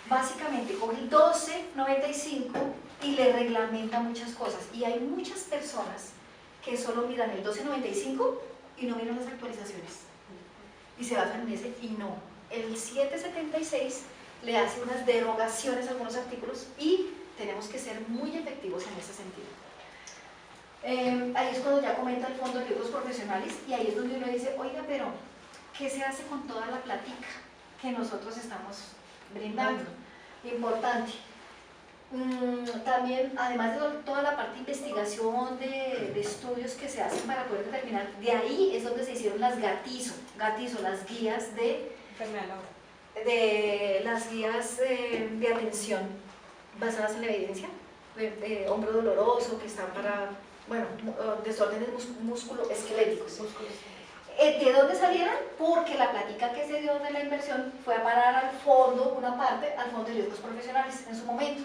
Básicamente coge el 1295 y le reglamenta muchas cosas. Y hay muchas personas que solo miran el 1295 y no miran las actualizaciones. Y se basan en ese y no. El 776 le hace unas derogaciones a algunos artículos y tenemos que ser muy efectivos en ese sentido. Ahí es cuando ya comenta el Fondo de Riesgos Profesionales y ahí es donde uno dice, oiga, pero ¿qué se hace con toda la plática que nosotros estamos brindando? Importante. También, además de toda la parte de investigación, de estudios que se hacen para poder determinar, de ahí es donde se hicieron las GATIZO, las guías las guías de atención basadas en la evidencia, hombro doloroso, que están para, bueno, desórdenes musculoesqueléticos. ¿De dónde salieron? Porque la plática que se dio de la inversión fue a parar al fondo, una parte, al Fondo de Riesgos Profesionales en su momento.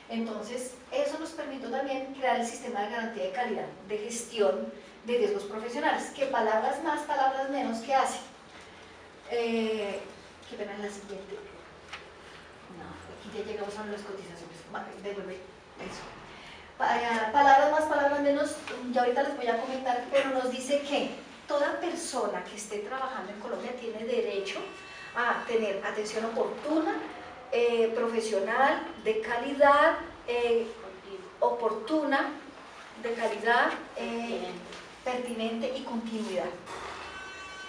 Entonces, eso nos permitió también crear el sistema de garantía de calidad, de gestión de riesgos profesionales, que palabras más, palabras menos, ¿qué hace? ¿Qué pena es la siguiente? No, aquí ya llegamos a las cotizaciones. Devuelve eso. Palabras más, palabras menos, ya ahorita les voy a comentar, pero nos dice que toda persona que esté trabajando en Colombia tiene derecho a tener atención oportuna, profesional, de calidad, oportuna, de calidad, pertinente y continuidad.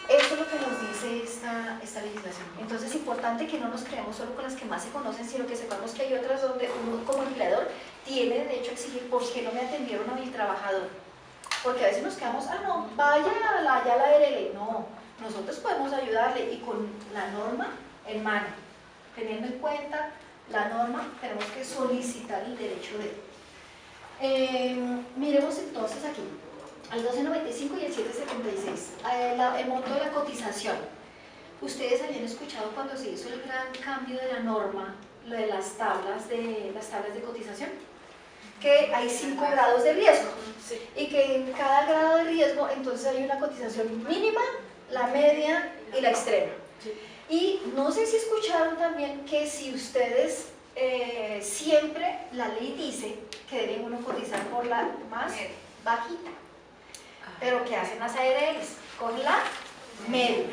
Eso es lo que nos dice esta legislación. Entonces es importante que no nos creemos solo con las que más se conocen, sino que sepamos que hay otras donde uno como empleador tiene derecho a exigir por qué no me atendieron a mi trabajador. Porque a veces nos quedamos, no, vaya allá a la ARL. No, nosotros podemos ayudarle y con la norma en mano, teniendo en cuenta la norma, tenemos que solicitar el derecho de. Miremos entonces aquí, al 1295 y el 776, el monto de la cotización. Ustedes habían escuchado cuando se hizo el gran cambio de la norma, lo de las tablas de cotización, que hay 5 grados de riesgo y que en cada grado de riesgo entonces hay una cotización mínima, la media y la extrema. Y no sé si escucharon también que si ustedes siempre la ley dice que deben uno cotizar por la más bajita, pero ¿qué hacen las ARLs? Con la media.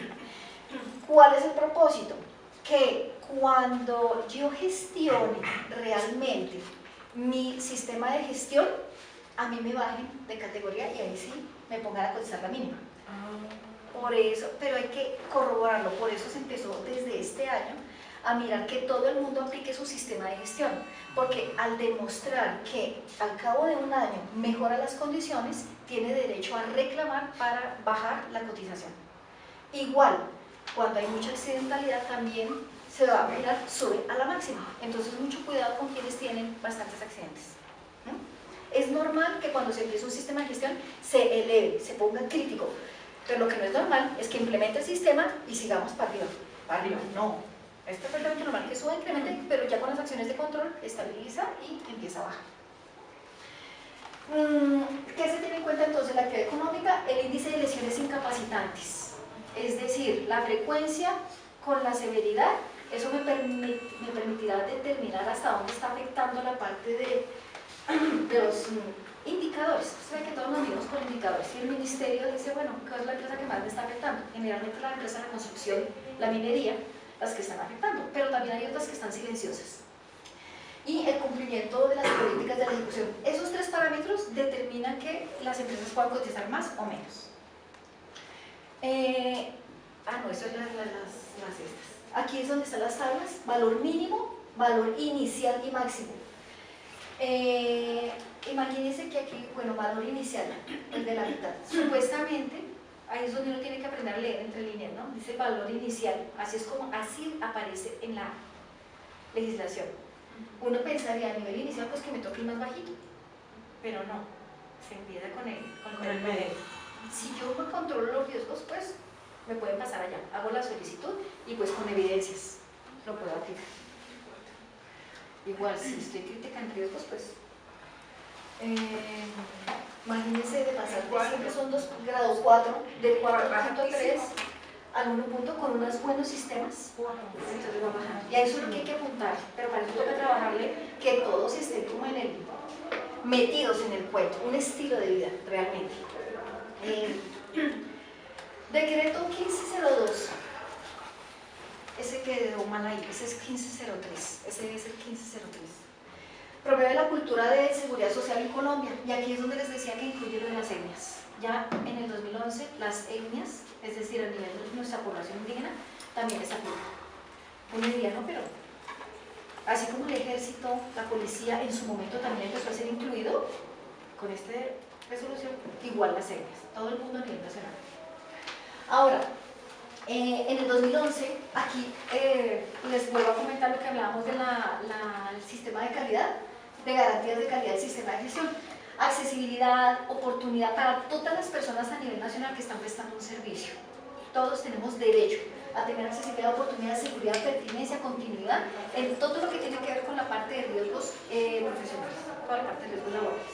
¿Cuál es el propósito? Que cuando yo gestione realmente mi sistema de gestión, a mí me bajen de categoría y ahí sí me pongan a cotizar la mínima. Por eso, pero hay que corroborarlo, por eso se empezó desde este año a mirar que todo el mundo aplique su sistema de gestión, porque al demostrar que al cabo de un año mejora las condiciones, tiene derecho a reclamar para bajar la cotización. Igual, cuando hay mucha accidentalidad también se va a mirar, sube a la máxima. Entonces mucho cuidado con quienes tienen bastantes accidentes. Es normal que cuando se empiece un sistema de gestión se eleve, se ponga crítico, pero lo que no es normal es que implemente el sistema y sigamos para arriba. Para arriba, no. Es perfectamente normal que suba, incremente, pero ya con las acciones de control estabiliza y empieza a bajar. ¿Qué se tiene en cuenta entonces? La actividad económica, el índice de lesiones incapacitantes, es decir, la frecuencia con la severidad. Eso me permitirá determinar hasta dónde está afectando la parte de los indicadores. Usted ve que todos nos vimos con indicadores y el ministerio dice, bueno, ¿cuál es la empresa que más me está afectando? Generalmente la empresa de la construcción, la minería, las que están afectando, pero también hay otras que están silenciosas. Y el cumplimiento de las políticas de la ejecución. Esos 3 parámetros determinan que las empresas puedan cotizar más o menos. No, eso es las estas. Aquí es donde están las tablas, valor mínimo, valor inicial y máximo. Imagínense que aquí, bueno, valor inicial, el de la mitad. Supuestamente, ahí es donde uno tiene que aprender a leer entre líneas, ¿no? Dice valor inicial, así aparece en la legislación. Uno pensaría a nivel inicial, pues que me toque el más bajito, pero no, se empieza con el medio. Si yo no controlo los riesgos, pues me pueden pasar allá, hago la solicitud y pues con evidencias lo puedo aplicar. Igual, si estoy criticando riesgos, pues imagínense de pasar de siempre son 2 grados 4, del 4.3 al 1 punto con unos buenos sistemas, entonces va bajando. Y a eso es lo que hay que apuntar, pero para eso toca trabajarle que todos estén como metidos en el cuento, un estilo de vida realmente. Decreto 1502, ese quedó mal ahí, ese es 1503, ese es el 1503. Promueve la cultura de seguridad social en Colombia, y aquí es donde les decía que incluye lo de ya en el 2011 las etnias, es decir, a nivel de nuestra población indígena, también les aplica. Hoy en día no, pero así como el ejército, la policía en su momento también empezó a ser incluido, con esta resolución, igual las etnias, todo el mundo a nivel nacional. Ahora, en el 2011, aquí les vuelvo a comentar lo que hablábamos del sistema de calidad, de garantías de calidad del sistema de gestión. Accesibilidad, oportunidad para todas las personas a nivel nacional que están prestando un servicio. Todos tenemos derecho a tener accesibilidad, oportunidad, seguridad, pertinencia, continuidad, en todo lo que tiene que ver con la parte de riesgos profesionales, toda la parte de riesgos laborales.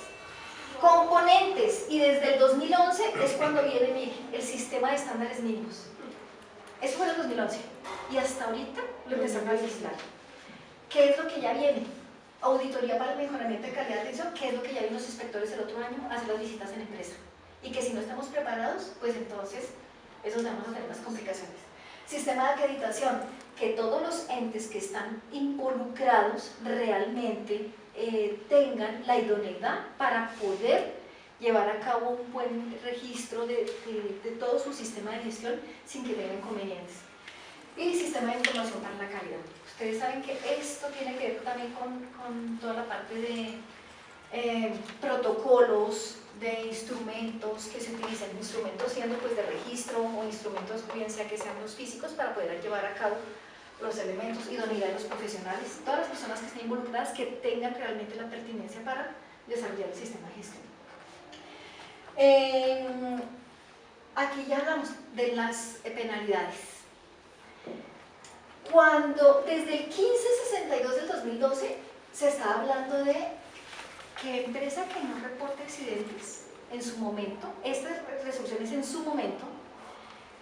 Componentes, y desde el 2011 es cuando viene, mire, el sistema de estándares mínimos. Eso fue en el 2011 y hasta ahorita lo empezaron a legislar. ¿Qué es lo que ya viene? Auditoría para el mejoramiento de calidad de atención, que es lo que ya vienen los inspectores el otro año a hacer las visitas en empresa. Y que si no estamos preparados, pues entonces eso vamos a tener unas complicaciones. Sistema de acreditación, que todos los entes que están involucrados realmente tengan la idoneidad para poder llevar a cabo un buen registro de todo su sistema de gestión sin que tenga inconvenientes. Y sistema de información para la calidad. Ustedes saben que esto tiene que ver también con toda la parte de protocolos, de instrumentos que se utilizan, instrumentos siendo pues de registro o instrumentos bien sea que sean los físicos para poder llevar a cabo los elementos, idoneidad de los profesionales, todas las personas que estén involucradas que tengan realmente la pertinencia para desarrollar el sistema de gestión. Aquí ya hablamos de las penalidades. Cuando desde el 1562 del 2012 se está hablando de que empresa que no reporte accidentes en su momento, estas resoluciones en su momento,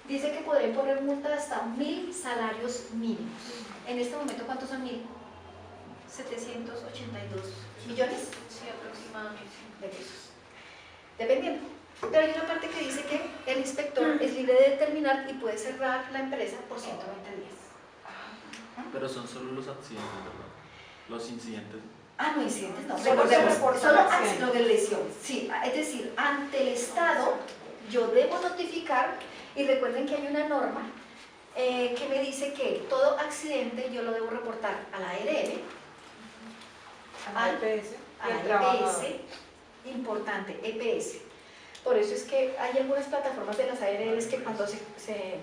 dice que podrían poner multa hasta 1.000 salarios mínimos. En este momento, ¿cuántos son 1.000? 782 millones. Sí, aproximadamente. De pesos. Dependiendo. Pero hay una parte que dice que el inspector es libre de determinar y puede cerrar la empresa por 120 días. Pero son solo los accidentes, ¿verdad? Los incidentes. Ah, no, incidentes no. Solo Recordemos, se reportan solo accidentes. lo de lesión. Sí, es decir, ante el Estado yo debo notificar, y recuerden que hay una norma que me dice que todo accidente yo lo debo reportar a la ARL, Al EPS a y al la trabajador. EPS, importante, EPS. Por eso es que hay algunas plataformas de las ARLs que cuando se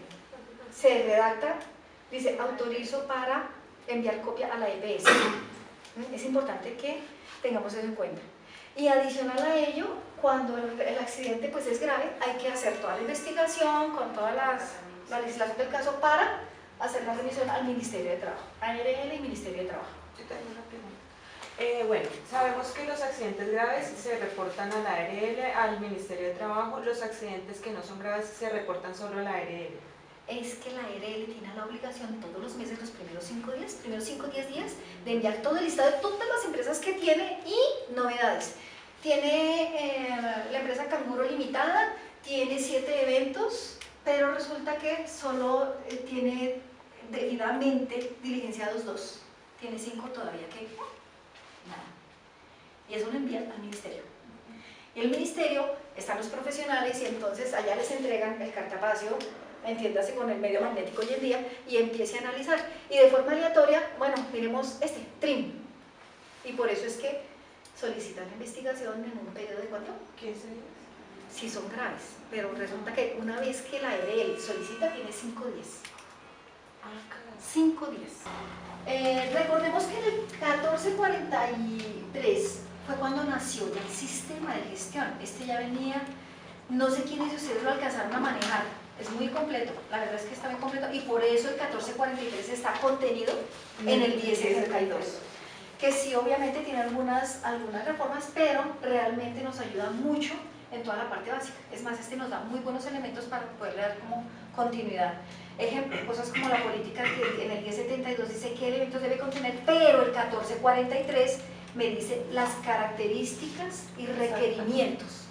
redacta, dice autorizo para enviar copia a la EPS. Es importante que tengamos eso en cuenta. Y adicional a ello, cuando el accidente pues es grave, hay que hacer toda la investigación con toda la legislación del caso para hacer la remisión al Ministerio de Trabajo, ARL y Ministerio de Trabajo. Yo tengo una pregunta. Bueno, sabemos que los accidentes graves se reportan a la ARL, al Ministerio de Trabajo. Los accidentes que no son graves se reportan solo a la ARL. Es que la ARL tiene la obligación todos los meses, los primeros 5 o 10 días, de enviar todo el listado de todas las empresas que tiene y novedades. Tiene la empresa Canguro Limitada, tiene 7 eventos, pero resulta que solo tiene debidamente diligenciados 2. Tiene 5 todavía que nada. Y eso lo envía al ministerio. Y el ministerio están los profesionales y entonces allá les entregan el cartapacio, entiéndase con el medio magnético hoy en día, y empiece a analizar. Y de forma aleatoria, bueno, miremos TRIM. Y por eso es que solicitan la investigación en un periodo de ¿cuánto? 15 días. Sí, son graves, pero resulta que una vez que la ARL solicita, tiene 5 días. 5 días. Recordemos que en el 1443 fue cuando nació ya el sistema de gestión. Este ya venía, no sé quiénes de ustedes lo alcanzaron a manejar, es muy completo, la verdad es que está muy completo y por eso el 1443 está contenido en el 1072, que sí obviamente tiene algunas reformas, pero realmente nos ayuda mucho en toda la parte básica. Es más, este nos da muy buenos elementos para poder dar como continuidad. Ejemplo, cosas como la política que en el 1072 dice qué elementos debe contener, pero el 1443 me dice las características y requerimientos.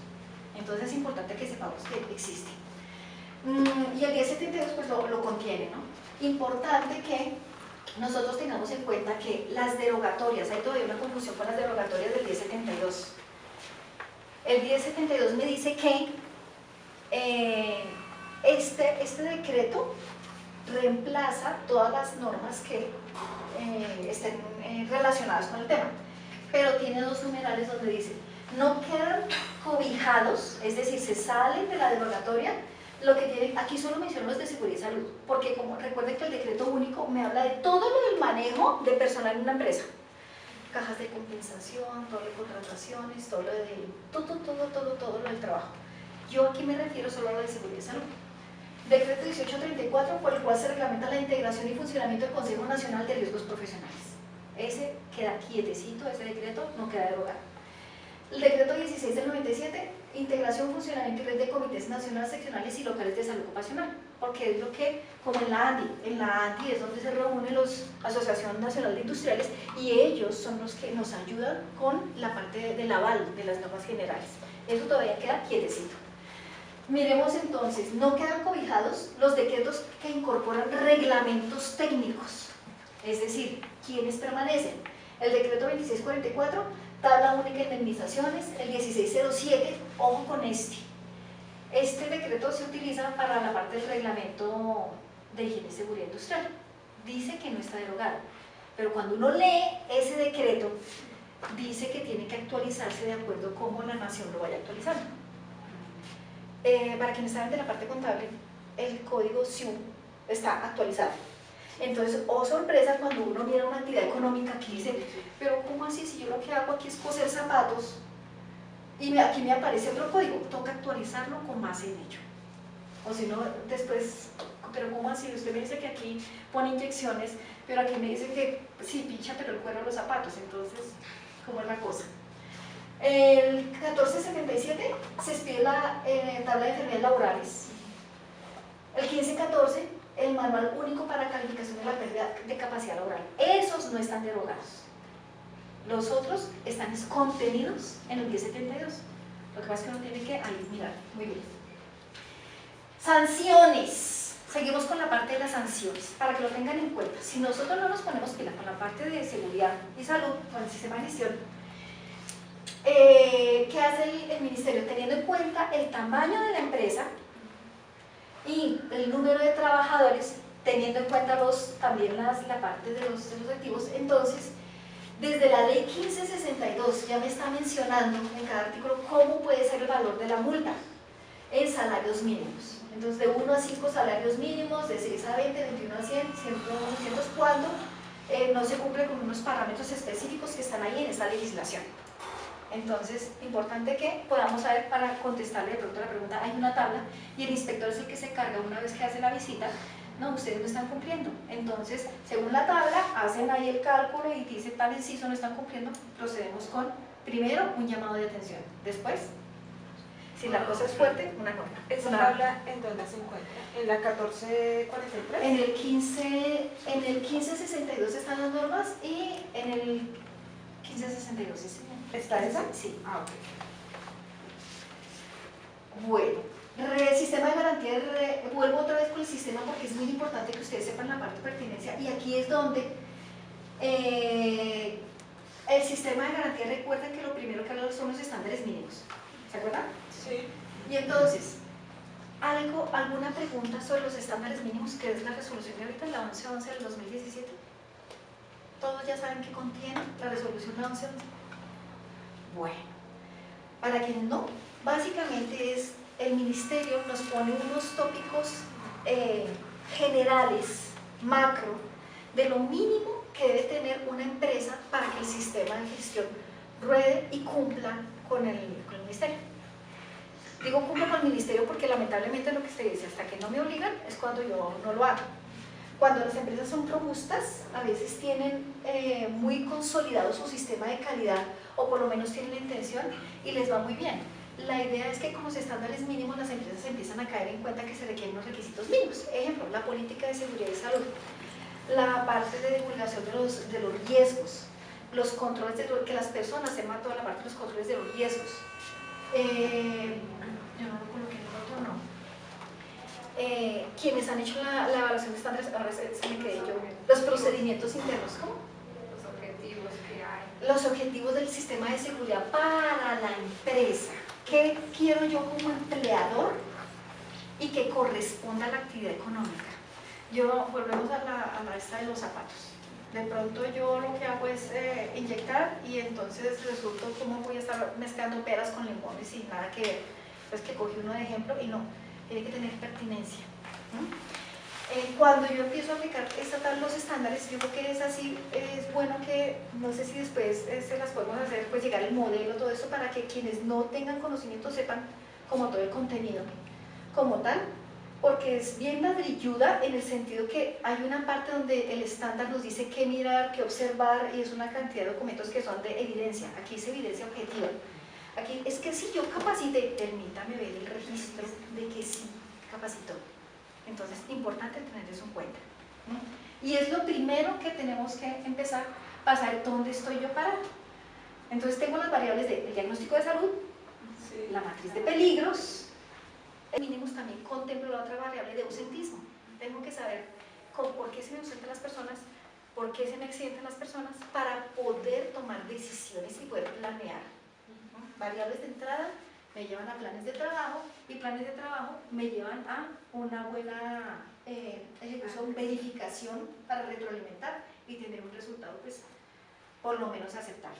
Entonces es importante que sepamos que existe. Y el 1072 pues lo contiene, ¿no? Importante que nosotros tengamos en cuenta que las derogatorias, hay todavía una confusión con las derogatorias del 1072. El 1072 me dice que este decreto reemplaza todas las normas que estén relacionadas con el tema, pero tiene dos numerales donde dice, no quedan cobijados, es decir, se salen de la derogatoria. Lo que tiene, aquí solo menciono los de seguridad y salud, porque como recuerden que el decreto único me habla de todo lo del manejo de personal en una empresa, cajas de compensación, todo lo de contrataciones, todo lo de todo lo del trabajo. Yo aquí me refiero solo a lo de seguridad y salud. Decreto 1834, por el cual se reglamenta la integración y funcionamiento del Consejo Nacional de Riesgos Profesionales. Ese queda quietecito, ese decreto no queda derogado. El decreto 16 del 97, integración, funcionamiento y red de comités nacionales, seccionales y locales de salud ocupacional, porque es lo que, como en la ANDI es donde se reúnen la Asociación Nacional de Industriales, y ellos son los que nos ayudan con la parte del aval de las normas generales. Eso todavía queda quietecito. Miremos entonces, no quedan cobijados los decretos que incorporan reglamentos técnicos, es decir, ¿quiénes permanecen? El decreto 2644, tabla única de indemnizaciones, el 1607, ojo con este decreto se utiliza para la parte del reglamento de higiene y seguridad industrial, dice que no está derogado, pero cuando uno lee ese decreto, dice que tiene que actualizarse de acuerdo a cómo la nación lo vaya actualizando. Para quienes saben de la parte contable, el código SIU está actualizado. Entonces, oh sorpresa, cuando uno mira una actividad económica que dice, pero ¿cómo así? Si yo lo que hago aquí es coser zapatos y aquí me aparece otro código, toca actualizarlo con base en ello. O si no, después, pero ¿cómo así? Usted me dice que aquí pone inyecciones, pero aquí me dice que sí, pincha, pero el cuero de los zapatos. Entonces, ¿cómo es la cosa? El 1477 se expide la tabla de enfermedades laborales. El 1514, el manual único para calificación de la pérdida de capacidad laboral. Esos no están derogados. Los otros están contenidos en el 1072. Lo que pasa es que uno tiene que ahí mirar. Muy bien. Sanciones. Seguimos con la parte de las sanciones, para que lo tengan en cuenta. Si nosotros no nos ponemos pila con la parte de seguridad y salud, con el sistema de gestión, ¿qué hace el ministerio? Teniendo en cuenta el tamaño de la empresa y el número de trabajadores, teniendo en cuenta también la parte de los activos, entonces, desde la ley 1562 ya me está mencionando en cada artículo cómo puede ser el valor de la multa en salarios mínimos. Entonces, de 1 a 5 salarios mínimos, de 6 a 20, 21 a 100, 100 a 200, cuando no se cumple con unos parámetros específicos que están ahí en esta legislación. Entonces, importante que podamos saber, para contestarle de pronto la pregunta, hay una tabla y el inspector es el que se carga una vez que hace la visita, no, ustedes no están cumpliendo. Entonces, según la tabla, hacen ahí el cálculo y dicen tal inciso no están cumpliendo, procedemos con, primero, un llamado de atención, después, si la cosa es fuerte, una norma. ¿Esa tabla en dónde se encuentra? ¿En la 1443? En el 1562 están las normas y en el 1562, sí, señor. ¿Está esa? Sí. Ah, ok. Bueno, sistema de garantía, vuelvo otra vez con el sistema porque es muy importante que ustedes sepan la parte de pertinencia, y aquí es donde el sistema de garantía, recuerden que lo primero que habla son los estándares mínimos, ¿se acuerdan? Sí. Y entonces, ¿alguna pregunta sobre los estándares mínimos, que es la resolución de ahorita, la 1111 del 2017? ¿Todos ya saben qué contiene la resolución 1111? Bueno, para quienes no, básicamente es, el ministerio nos pone unos tópicos generales, macro, de lo mínimo que debe tener una empresa para que el sistema de gestión ruede y cumpla con el ministerio. Digo cumpla con el ministerio porque lamentablemente lo que se dice, hasta que no me obligan, es cuando yo no lo hago. Cuando las empresas son robustas, a veces tienen muy consolidado su sistema de calidad, o por lo menos tienen la intención y les va muy bien. La idea es que con los estándares mínimos las empresas empiezan a caer en cuenta que se requieren unos requisitos mínimos. Ejemplo, la política de seguridad y salud, la parte de divulgación de los riesgos, los controles que las personas sepan toda la parte de los controles de los riesgos. Yo no lo coloqué en el otro, no. Quienes han hecho la evaluación de estándares, ahora se me quedé yo, los procedimientos internos, ¿cómo? Los objetivos que hay. Los objetivos del sistema de seguridad para la empresa. ¿Qué quiero yo como empleador y que corresponda a la actividad económica. Volvemos a la esta de los zapatos. De pronto yo lo que hago es inyectar y entonces resulta como voy a estar mezclando peras con limones y nada que ver. Pues que cogí uno de ejemplo y no, tiene que tener pertinencia. Cuando yo empiezo a aplicar los estándares, yo creo que es así, es bueno que, no sé si después se las podemos hacer, pues llegar el modelo, todo eso, para que quienes no tengan conocimiento sepan como todo el contenido como tal, porque es bien ladrilluda en el sentido que hay una parte donde el estándar nos dice qué mirar, qué observar, y es una cantidad de documentos que son de evidencia. Aquí es evidencia objetiva. Aquí es que si yo capacité, permítame ver el registro de que sí capacitó. Entonces, importante tener eso en cuenta. Y es lo primero que tenemos que empezar a saber dónde estoy yo parado. Entonces, tengo las variables del diagnóstico de salud, la matriz de peligros. En mínimos también contemplo la otra variable de ausentismo. Tengo que saber por qué se me ausentan las personas, por qué se me accidentan las personas, para poder tomar decisiones y poder planear. Variables de entrada me llevan a planes de trabajo y planes de trabajo me llevan a una buena ejecución, verificación para retroalimentar y tener un resultado pues por lo menos aceptable.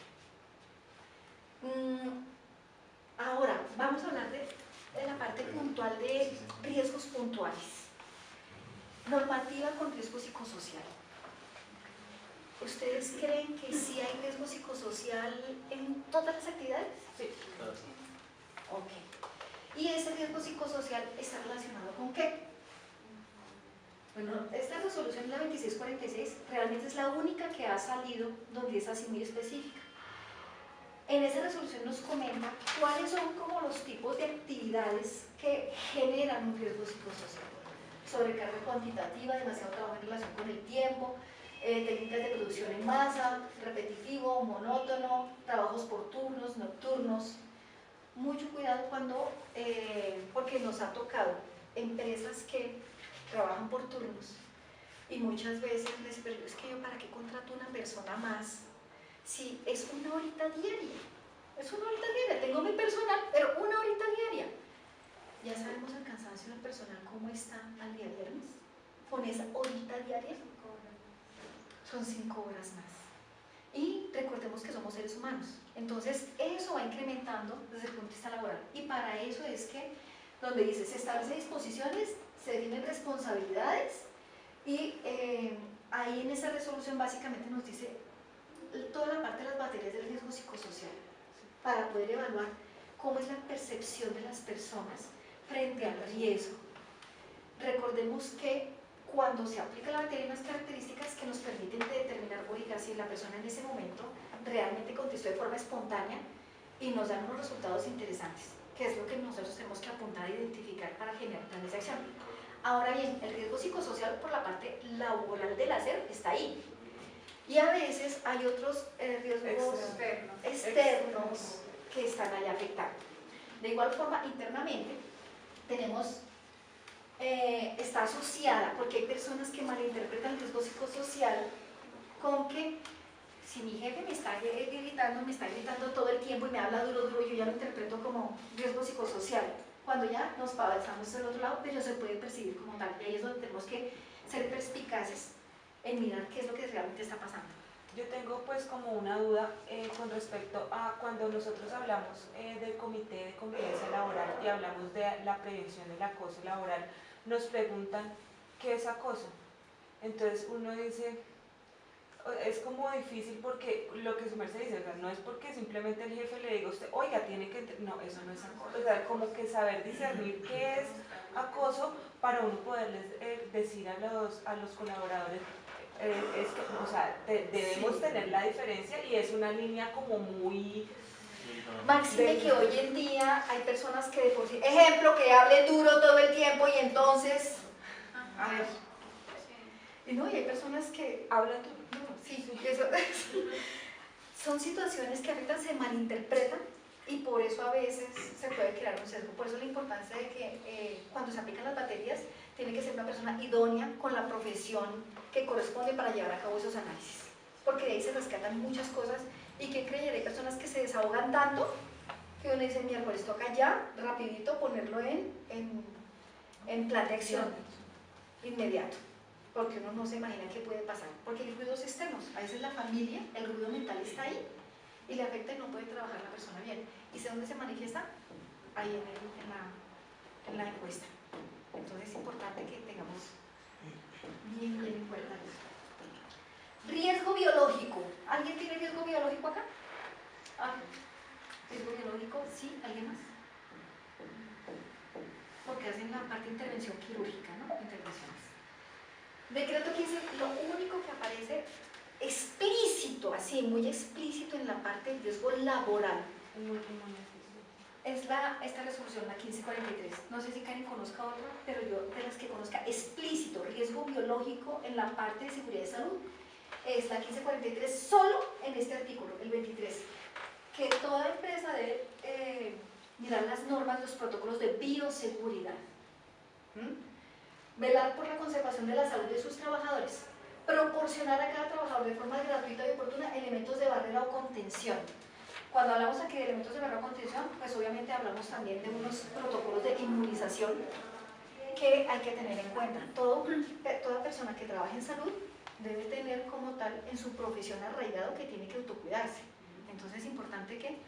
Ahora vamos a hablar de la parte puntual de riesgos puntuales. Normativa con riesgo psicosocial. ¿Ustedes creen que sí hay riesgo psicosocial en todas las actividades? Sí. Claro. Ok. ¿Y ese riesgo psicosocial está relacionado con qué? Bueno, esta resolución, la 2646, realmente es la única que ha salido donde es así muy específica. En esa resolución nos comenta cuáles son como los tipos de actividades que generan un riesgo psicosocial. Sobrecarga cuantitativa, demasiado trabajo en relación con el tiempo, técnicas de producción en masa, repetitivo, monótono, trabajos por turnos, nocturnos. Mucho cuidado cuando, porque nos ha tocado empresas que trabajan por turnos y muchas veces les digo, es que yo para qué contrato una persona más si es una horita diaria. Es una horita diaria, tengo mi personal, pero una horita diaria. Ya sabemos el cansancio del personal cómo está al día viernes. Con esa horita diaria son 5 horas más. Y recordemos que somos seres humanos. Entonces, eso va incrementando desde el punto de vista laboral. Y para eso es que, donde dice, se establecen disposiciones, se definen responsabilidades, y ahí en esa resolución básicamente nos dice toda la parte de las materias del riesgo psicosocial, para poder evaluar cómo es la percepción de las personas frente al riesgo. Recordemos que cuando se aplica la materia hay unas características que nos permiten determinar, oiga, si la persona en ese momento realmente contestó de forma espontánea, y nos dan unos resultados interesantes, que es lo que nosotros tenemos que apuntar e identificar para generar planes de acción. Ahora bien, el riesgo psicosocial por la parte laboral del hacer está ahí. Y a veces hay otros riesgos externos que están allá afectando. De igual forma, internamente tenemos, está asociada, porque hay personas que malinterpretan el riesgo psicosocial con que si mi jefe me está gritando todo el tiempo y me habla duro, yo ya lo interpreto como riesgo psicosocial. Cuando ya nos avanzamos al otro lado, pero se puede percibir como tal. Y ahí es donde tenemos que ser perspicaces en mirar qué es lo que realmente está pasando. Yo tengo pues como una duda con respecto a cuando nosotros hablamos del Comité de Convivencia Laboral y hablamos de la prevención del acoso laboral, nos preguntan ¿qué es acoso? Entonces uno dice, es como difícil porque lo que su merced dice, o sea, no es porque simplemente el jefe le diga a usted, oiga, tiene que, no, eso no es acoso, o sea, como que saber discernir qué es acoso para uno poderles decir a los colaboradores, es que, o sea, debemos tener la diferencia y es una línea como muy... Máxime que hoy en día hay personas que de por sí, ejemplo, que hable duro todo el tiempo y entonces, a ver, y no, y hay personas que Hablan tú. no, sí, eso, son situaciones que ahorita se malinterpretan y por eso a veces se puede crear un sesgo. Por eso la importancia de que cuando se aplican las baterías tiene que ser una persona idónea con la profesión que corresponde para llevar a cabo esos análisis, porque de ahí se rescatan muchas cosas. Y que creer, hay personas que se desahogan tanto que uno dice, miércoles toca ya, rapidito, ponerlo en en plan de acción inmediato, porque uno no se imagina qué puede pasar, porque hay ruidos externos, a veces la familia, el ruido mental está ahí y le afecta y no puede trabajar la persona bien. ¿Y sé dónde se manifiesta? Ahí en la encuesta. Entonces es importante que tengamos bien en cuenta eso. Riesgo biológico. ¿Alguien tiene riesgo biológico acá? Ah, riesgo biológico, sí, ¿alguien más? Porque hacen la parte de intervención quirúrgica, ¿no? Intervenciones. Decreto 15, lo único que aparece explícito, así, muy explícito en la parte de riesgo laboral es esta resolución, la 1543. No sé si Karen conozca otra, pero yo de las que conozca explícito, riesgo biológico en la parte de seguridad de salud, es la 1543 solo en este artículo, el 23, que toda empresa debe mirar las normas, los protocolos de bioseguridad, velar por la conservación de la salud de sus trabajadores, proporcionar a cada trabajador de forma gratuita y oportuna elementos de barrera o contención. Cuando hablamos aquí de elementos de barrera o contención, pues obviamente hablamos también de unos protocolos de inmunización que hay que tener en cuenta. Toda persona que trabaja en salud debe tener como tal en su profesión arraigado que tiene que autocuidarse. Entonces es importante que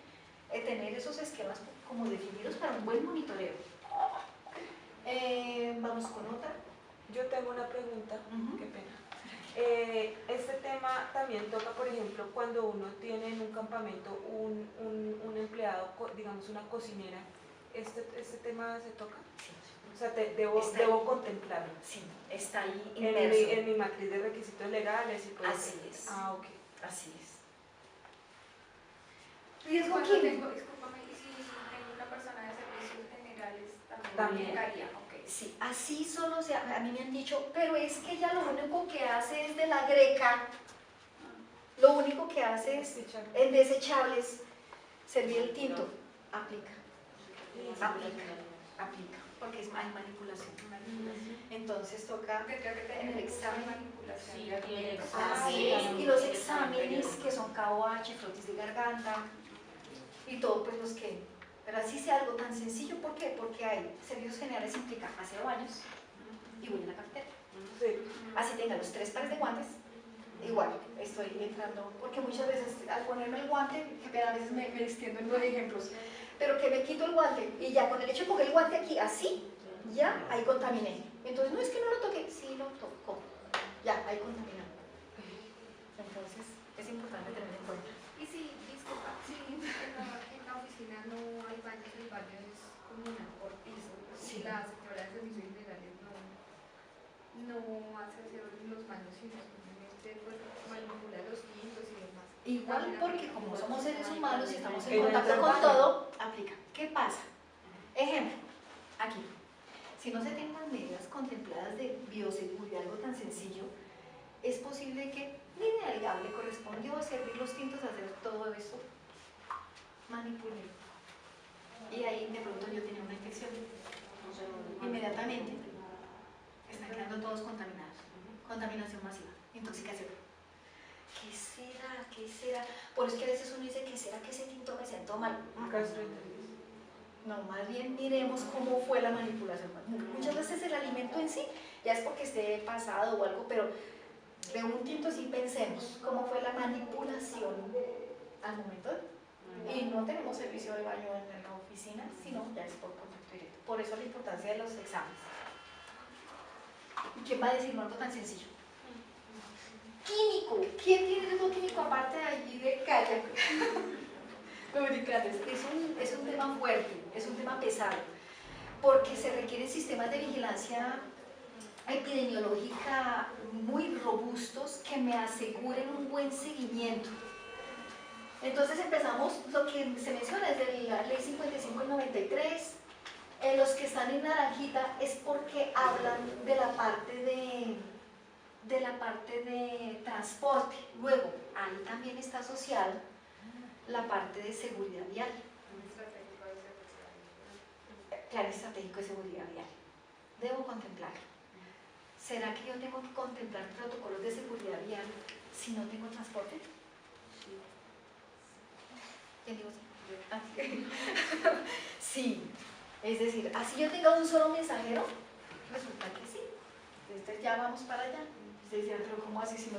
tener esos esquemas como definidos para un buen monitoreo. Vamos con otra. Yo tengo una pregunta, qué pena. Este tema también toca, por ejemplo, cuando uno tiene en un campamento un empleado, digamos una cocinera, ¿este tema se toca? Sí. O sea, debo contemplarlo. Sí, está ahí inmerso. En mi matriz de requisitos legales y pues. Así es. Ah, ok. Así es. Riesgo Cuando químico. discúlpame, y si tengo una persona de servicios generales, también También. aplicaría, ok. Sí, así solo, o sea, a mí me han dicho, pero es que ella lo único que hace es de la greca, lo único que hace es en desechables, servir el tinto, aplica, porque hay manipulación. Entonces toca en el examen. Manipulación. Sí, y el Así es, y los exámenes que son KOH, frotis de garganta, y todo, pues los que, pero así sea algo tan sencillo, ¿por qué? Porque hay servicios generales implica aseo baños y voy a la cafetera. Sí. Así tenga los 3 pares de guantes, igual estoy entrando, porque muchas veces al ponerme el guante, que a veces me extiendo en los ejemplos, pero que me quito el guante y ya con el hecho de coger el guante aquí, así, ya ahí contaminé. Entonces no es que no lo toque, sí lo toco, ya ahí contaminé. Entonces es importante tener en cuenta. Y si, disculpa, si en la oficina no hay baños, el baño es comunal por piso, Sí. y la señora de servicios legales no hace los baños, sino simplemente pues, manipula los tintos y demás. Igual porque como somos seres humanos y estamos en En contacto el con baño. todo, aplica. ¿Qué pasa? Ejemplo, aquí. Si no se tienen las medidas contempladas de bioseguridad, algo tan sencillo, es posible que ni delegado le correspondió servir los tintos, hacer todo eso, manipulé. Y ahí de pronto yo tenía una infección. Inmediatamente están quedando todos contaminados. Contaminación masiva, intoxicación. ¿Qué será? ¿Qué será? Por eso es que a veces uno dice, ¿qué será que ese tinto me sentó mal? Gastroenteritis. No, más bien miremos cómo fue la manipulación. Muchas veces el alimento en sí ya es porque esté pasado o algo, pero de un tinto sí pensemos cómo fue la manipulación al momento. Y no tenemos servicio de baño en la oficina, sino ya es por contacto directo. Por eso la importancia de los exámenes. ¿Y quién va a decirnos algo tan sencillo? Químico. ¿Quién tiene riesgo químico aparte de allí de kayak? Lubricantes. Es un tema fuerte, es un tema pesado, porque se requieren sistemas de vigilancia epidemiológica muy robustos que me aseguren un buen seguimiento. Entonces empezamos, lo que se menciona es de la ley 55 y 93, los que están en naranjita es porque hablan de la parte de transporte. Luego, ahí también está asociado la parte de seguridad vial, plan estratégico de seguridad vial. Debo contemplarlo. ¿Será que yo tengo que contemplar protocolos de seguridad vial si no tengo transporte? ¿Quién digo sí? Sí, es decir, así yo tenga un solo mensajero, resulta que sí. Entonces ya vamos para allá. Ustedes dirán, pero ¿cómo así si no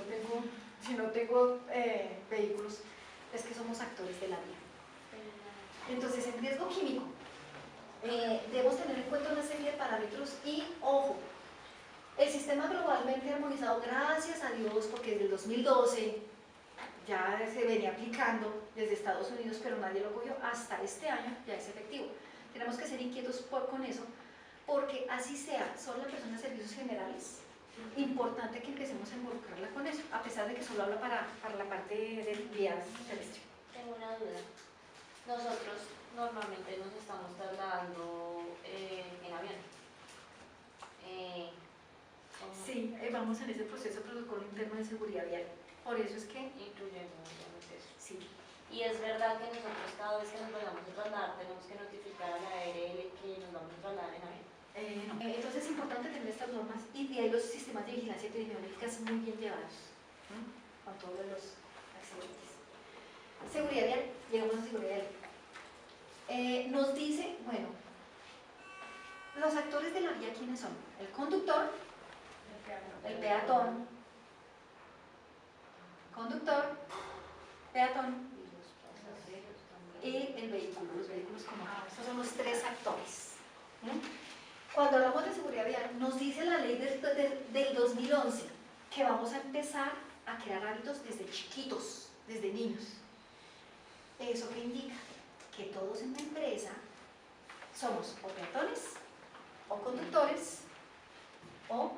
tengo vehículos? Es que somos actores de la vida. Entonces, en riesgo químico, debemos tener en cuenta una serie de parámetros y, ojo, el sistema globalmente armonizado, gracias a Dios, porque desde el 2012 ya se venía aplicando desde Estados Unidos, pero nadie lo cogió, hasta este año ya es efectivo. Tenemos que ser inquietos con eso, porque así sea, son las personas de servicios generales, importante que empecemos a involucrarla con eso, a pesar de que solo habla para la parte de vías terrestres. Tengo una duda. Nosotros normalmente nos estamos trasladando en avión. Sí, vamos en ese proceso de protocolo interno de seguridad vial. Por eso es que incluyendo obviamente eso. sí. Y es verdad que nosotros cada vez que nos vayamos a trasladar tenemos que notificar a la ARL que nos vamos a trasladar en avión. No. Entonces es importante tener estas normas y de ahí los sistemas de vigilancia epidemiológica muy bien llevados, ¿no? Con todos los accidentes. Seguridad vial, llegamos a seguridad vial. Nos dice, bueno, los actores de la vía, ¿quiénes son? El conductor, el peatón, conductor, peatón y el vehículo, los vehículos como tal. Estos son los tres actores. Cuando hablamos de seguridad vial, nos dice la ley del 2011 que vamos a empezar a crear hábitos desde chiquitos, desde niños. ¿Eso qué indica? Que todos en la empresa somos o peatones, o conductores, o...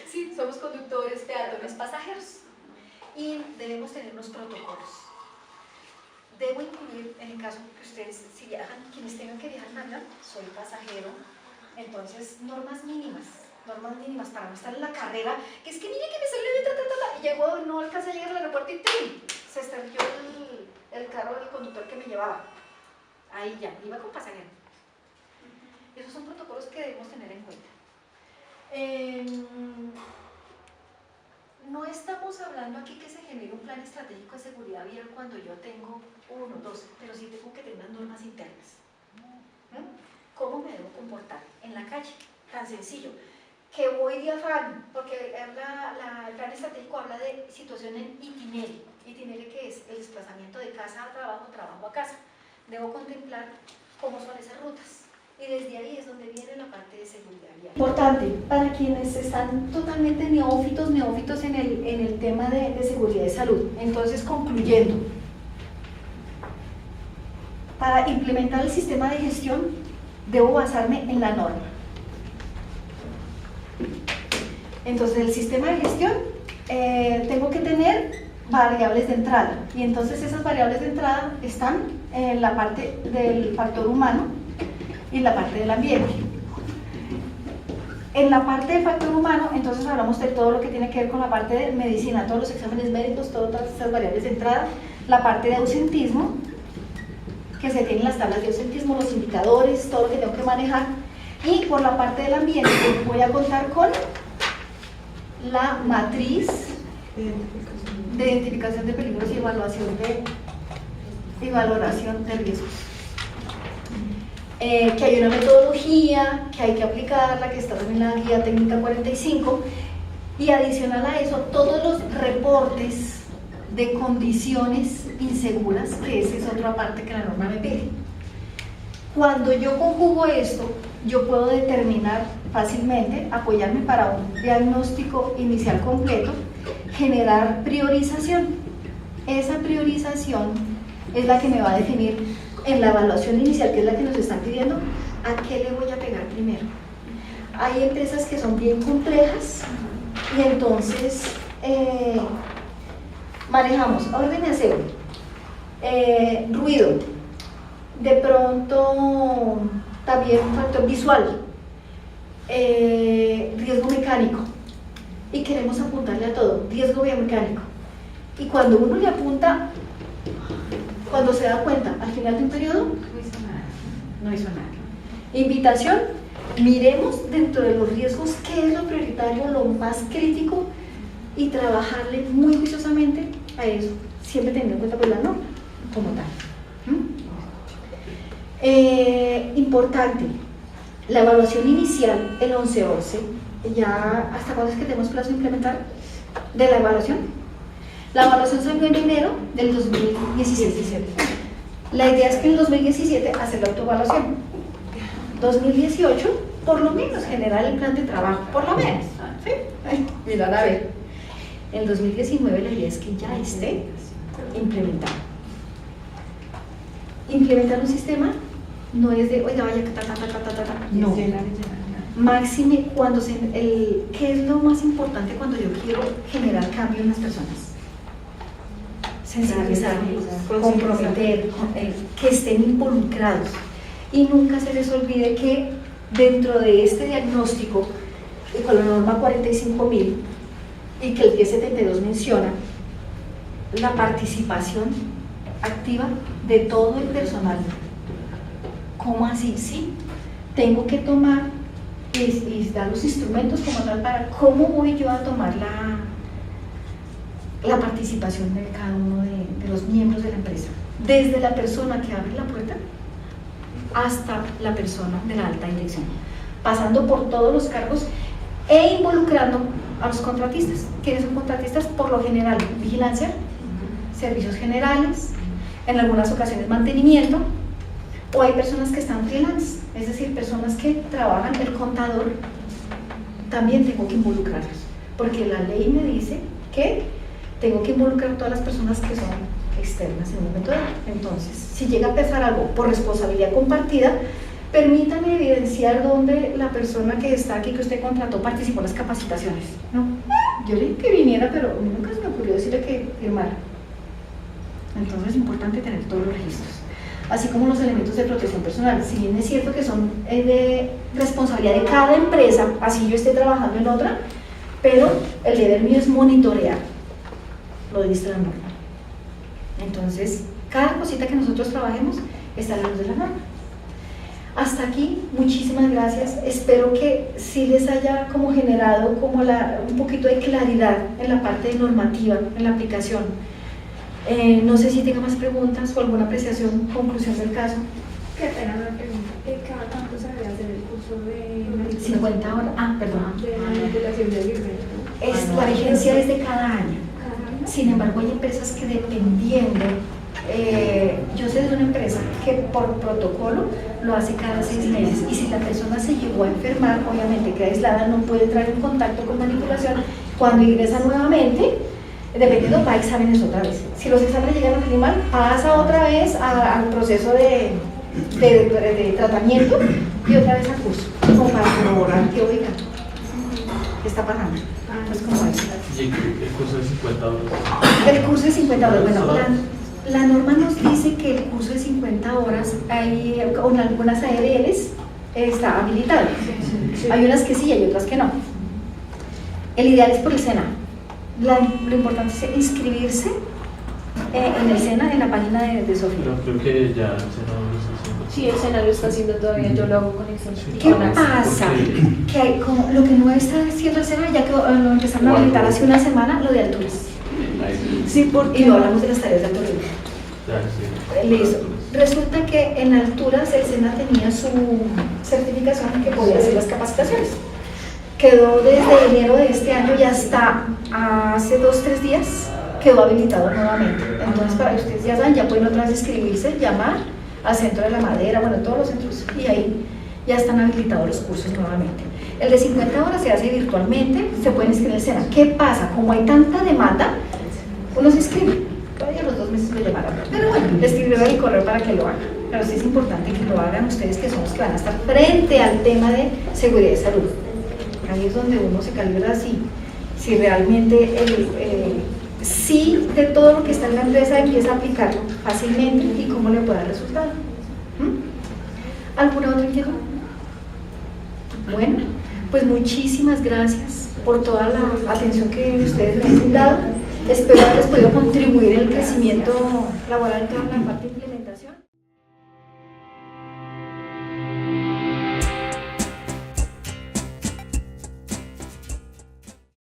sí, somos conductores, peatones, pasajeros. Y debemos tener unos protocolos. Debo incluir, en el caso que ustedes, si viajan, quienes tengan que viajar en avión, soy pasajero, entonces normas mínimas para no estar en la carrera, que es que mire que me salió y llego, no alcancé a llegar al aeropuerto y ¡tim! Se estrelló el carro del conductor que me llevaba. Ahí ya, iba con pasajero. Esos son protocolos que debemos tener en cuenta. No estamos hablando aquí que se genere un plan estratégico de seguridad vial cuando yo tengo 1, 2, pero sí tengo que tener unas normas internas. ¿Cómo me debo comportar en la calle? Tan sencillo. Que voy de afán, porque el plan estratégico habla de situación en itinerario. ¿Itinerario qué es? El desplazamiento de casa a trabajo, trabajo a casa. Debo contemplar cómo son esas rutas. Y desde ahí es donde viene la parte de seguridad vial. Importante, para quienes están totalmente neófitos en el tema de seguridad y salud. Entonces, concluyendo, para implementar el sistema de gestión, debo basarme en la norma. Entonces, el sistema de gestión, tengo que tener variables de entrada. Y entonces esas variables de entrada están en la parte del factor humano y la parte del ambiente. En la parte del factor humano, entonces hablamos de todo lo que tiene que ver con la parte de medicina, todos los exámenes médicos, todas esas variables de entrada, la parte de ausentismo, que se tienen las tablas de ausentismo, los indicadores, todo lo que tengo que manejar, y por la parte del ambiente voy a contar con la matriz de identificación de peligros y valoración de riesgos. Que hay una metodología que hay que aplicarla, que está también en la guía técnica 45, y adicional a eso todos los reportes de condiciones inseguras, que esa es otra parte que la norma me pide. Cuando yo conjugo esto, yo puedo determinar fácilmente, apoyarme para un diagnóstico inicial completo, generar priorización. Esa priorización es la que me va a definir en la evaluación inicial, que es la que nos están pidiendo, ¿a qué le voy a pegar primero? Hay empresas que son bien complejas y entonces manejamos orden de aseo, ruido, de pronto también un factor visual, riesgo mecánico, y queremos apuntarle a todo, riesgo biomecánico. Y cuando uno le apunta, cuando se da cuenta, al final de un periodo, no hizo nada. Invitación, miremos dentro de los riesgos qué es lo prioritario, lo más crítico, y trabajarle muy juiciosamente a eso, siempre teniendo en cuenta pues, la norma como tal. Importante, La evaluación inicial, el 11-11, ya, ¿hasta cuándo es que tenemos plazo de implementar de la evaluación? La evaluación salió en enero del 2017. La idea es que en el 2017 hacer la autoevaluación. 2018, por lo menos generar el plan de trabajo, por lo menos. ¿Sí? Mirar a ver. En el 2019 la idea es que ya esté implementado. Implementar un sistema no es de, oiga, vaya, no. Máxime cuando ¿qué es lo más importante cuando yo quiero generar cambio en las personas? Sensibilizar, comprometer, que estén involucrados. Y nunca se les olvide que dentro de este diagnóstico, y con la norma 45.000, y que el 1072 menciona, la participación activa de todo el personal. ¿Cómo así? Sí, tengo que tomar y dar los instrumentos como tal para cómo voy yo a tomar la participación de cada uno de los miembros de la empresa, desde la persona que abre la puerta hasta la persona de la alta dirección, pasando por todos los cargos e involucrando a los contratistas. ¿Quiénes son contratistas? Por lo general, vigilancia, servicios generales, en algunas ocasiones mantenimiento, o hay personas que están freelance, es decir, personas que trabajan, el contador, también tengo que involucrarlos, porque la ley me dice que tengo que involucrar a todas las personas que son externas en un momento dado. Entonces, si llega a pesar algo por responsabilidad compartida, permítame evidenciar dónde la persona que está aquí, que usted contrató, participó en las capacitaciones. No, yo le dije que viniera, pero a mí nunca se me ocurrió decirle que firmara. Entonces es importante tener todos los registros, así como los elementos de protección personal. Si bien es cierto que son de responsabilidad de cada empresa, así yo esté trabajando en otra, pero el deber mío es monitorear, lo dice la norma. Entonces, cada cosita que nosotros trabajemos está a la luz de la norma. Hasta aquí, muchísimas gracias. Espero que sí les haya como generado como un poquito de claridad en la parte normativa, en la aplicación. No sé si tenga más preguntas o alguna apreciación, conclusión del caso. Qué pena una pregunta. ¿Cada cuánto se debe hacer el curso de 50 horas. Perdón. de manipulación de alimentos? La vigencia es de cada año. Sin embargo, hay empresas que dependiendo, yo sé de una empresa que por protocolo lo hace cada 6 meses, y si la persona se llegó a enfermar, obviamente queda aislada, no puede entrar en contacto con manipulación. Cuando ingresa nuevamente, dependiendo, va a exámenes otra vez. Si los exámenes llegan a salir mal, pasa otra vez al proceso de tratamiento y otra vez al curso, como para corroborar que, oiga, ¿qué está pasando? Pues como eso. ¿Y el curso de 50 horas? El curso de 50 horas, bueno, la norma nos dice que el curso de 50 horas, con algunas ARLs está habilitado. Hay unas que sí y hay otras que no. El ideal es por el SENA. Lo importante es inscribirse en el SENA, en la página de Sofía. Pero creo que ya el Senado lo está haciendo. Sí, el Senado lo está haciendo todavía, yo lo hago con Excel. ¿Qué pasa? Que hay como, lo que no está haciendo el SENA, ya que lo empezaron a habilitar hace una semana, lo de alturas. Sí, porque Y no hablamos de las tareas de altura. Listo. Resulta que en alturas el SENA tenía su certificación que podía hacer las capacitaciones. Quedó desde enero de este año y hasta hace 2-3 días quedó habilitado nuevamente. Entonces, para que ustedes ya saben, ya pueden otra vez inscribirse, llamar al Centro de la Madera, bueno, todos los centros, y ahí ya están habilitados los cursos nuevamente. El de 50 horas se hace virtualmente, se pueden inscribir en el SENA. ¿Qué pasa? Como hay tanta demanda, uno se inscribe. Todavía los 2 meses lo llamarán, pero bueno, les escribiré el correo para que lo hagan. Pero sí es importante que lo hagan ustedes, que son los que van a estar frente al tema de seguridad y salud. Ahí es donde uno se calibra si realmente sí de todo lo que está en la empresa empieza a aplicarlo fácilmente y cómo le puede dar resultado. ¿Alguna otra inquietud? Bueno, pues muchísimas gracias por toda la atención que ustedes me han dado. Espero haberles podido contribuir en el crecimiento laboral en toda la parte de implementación.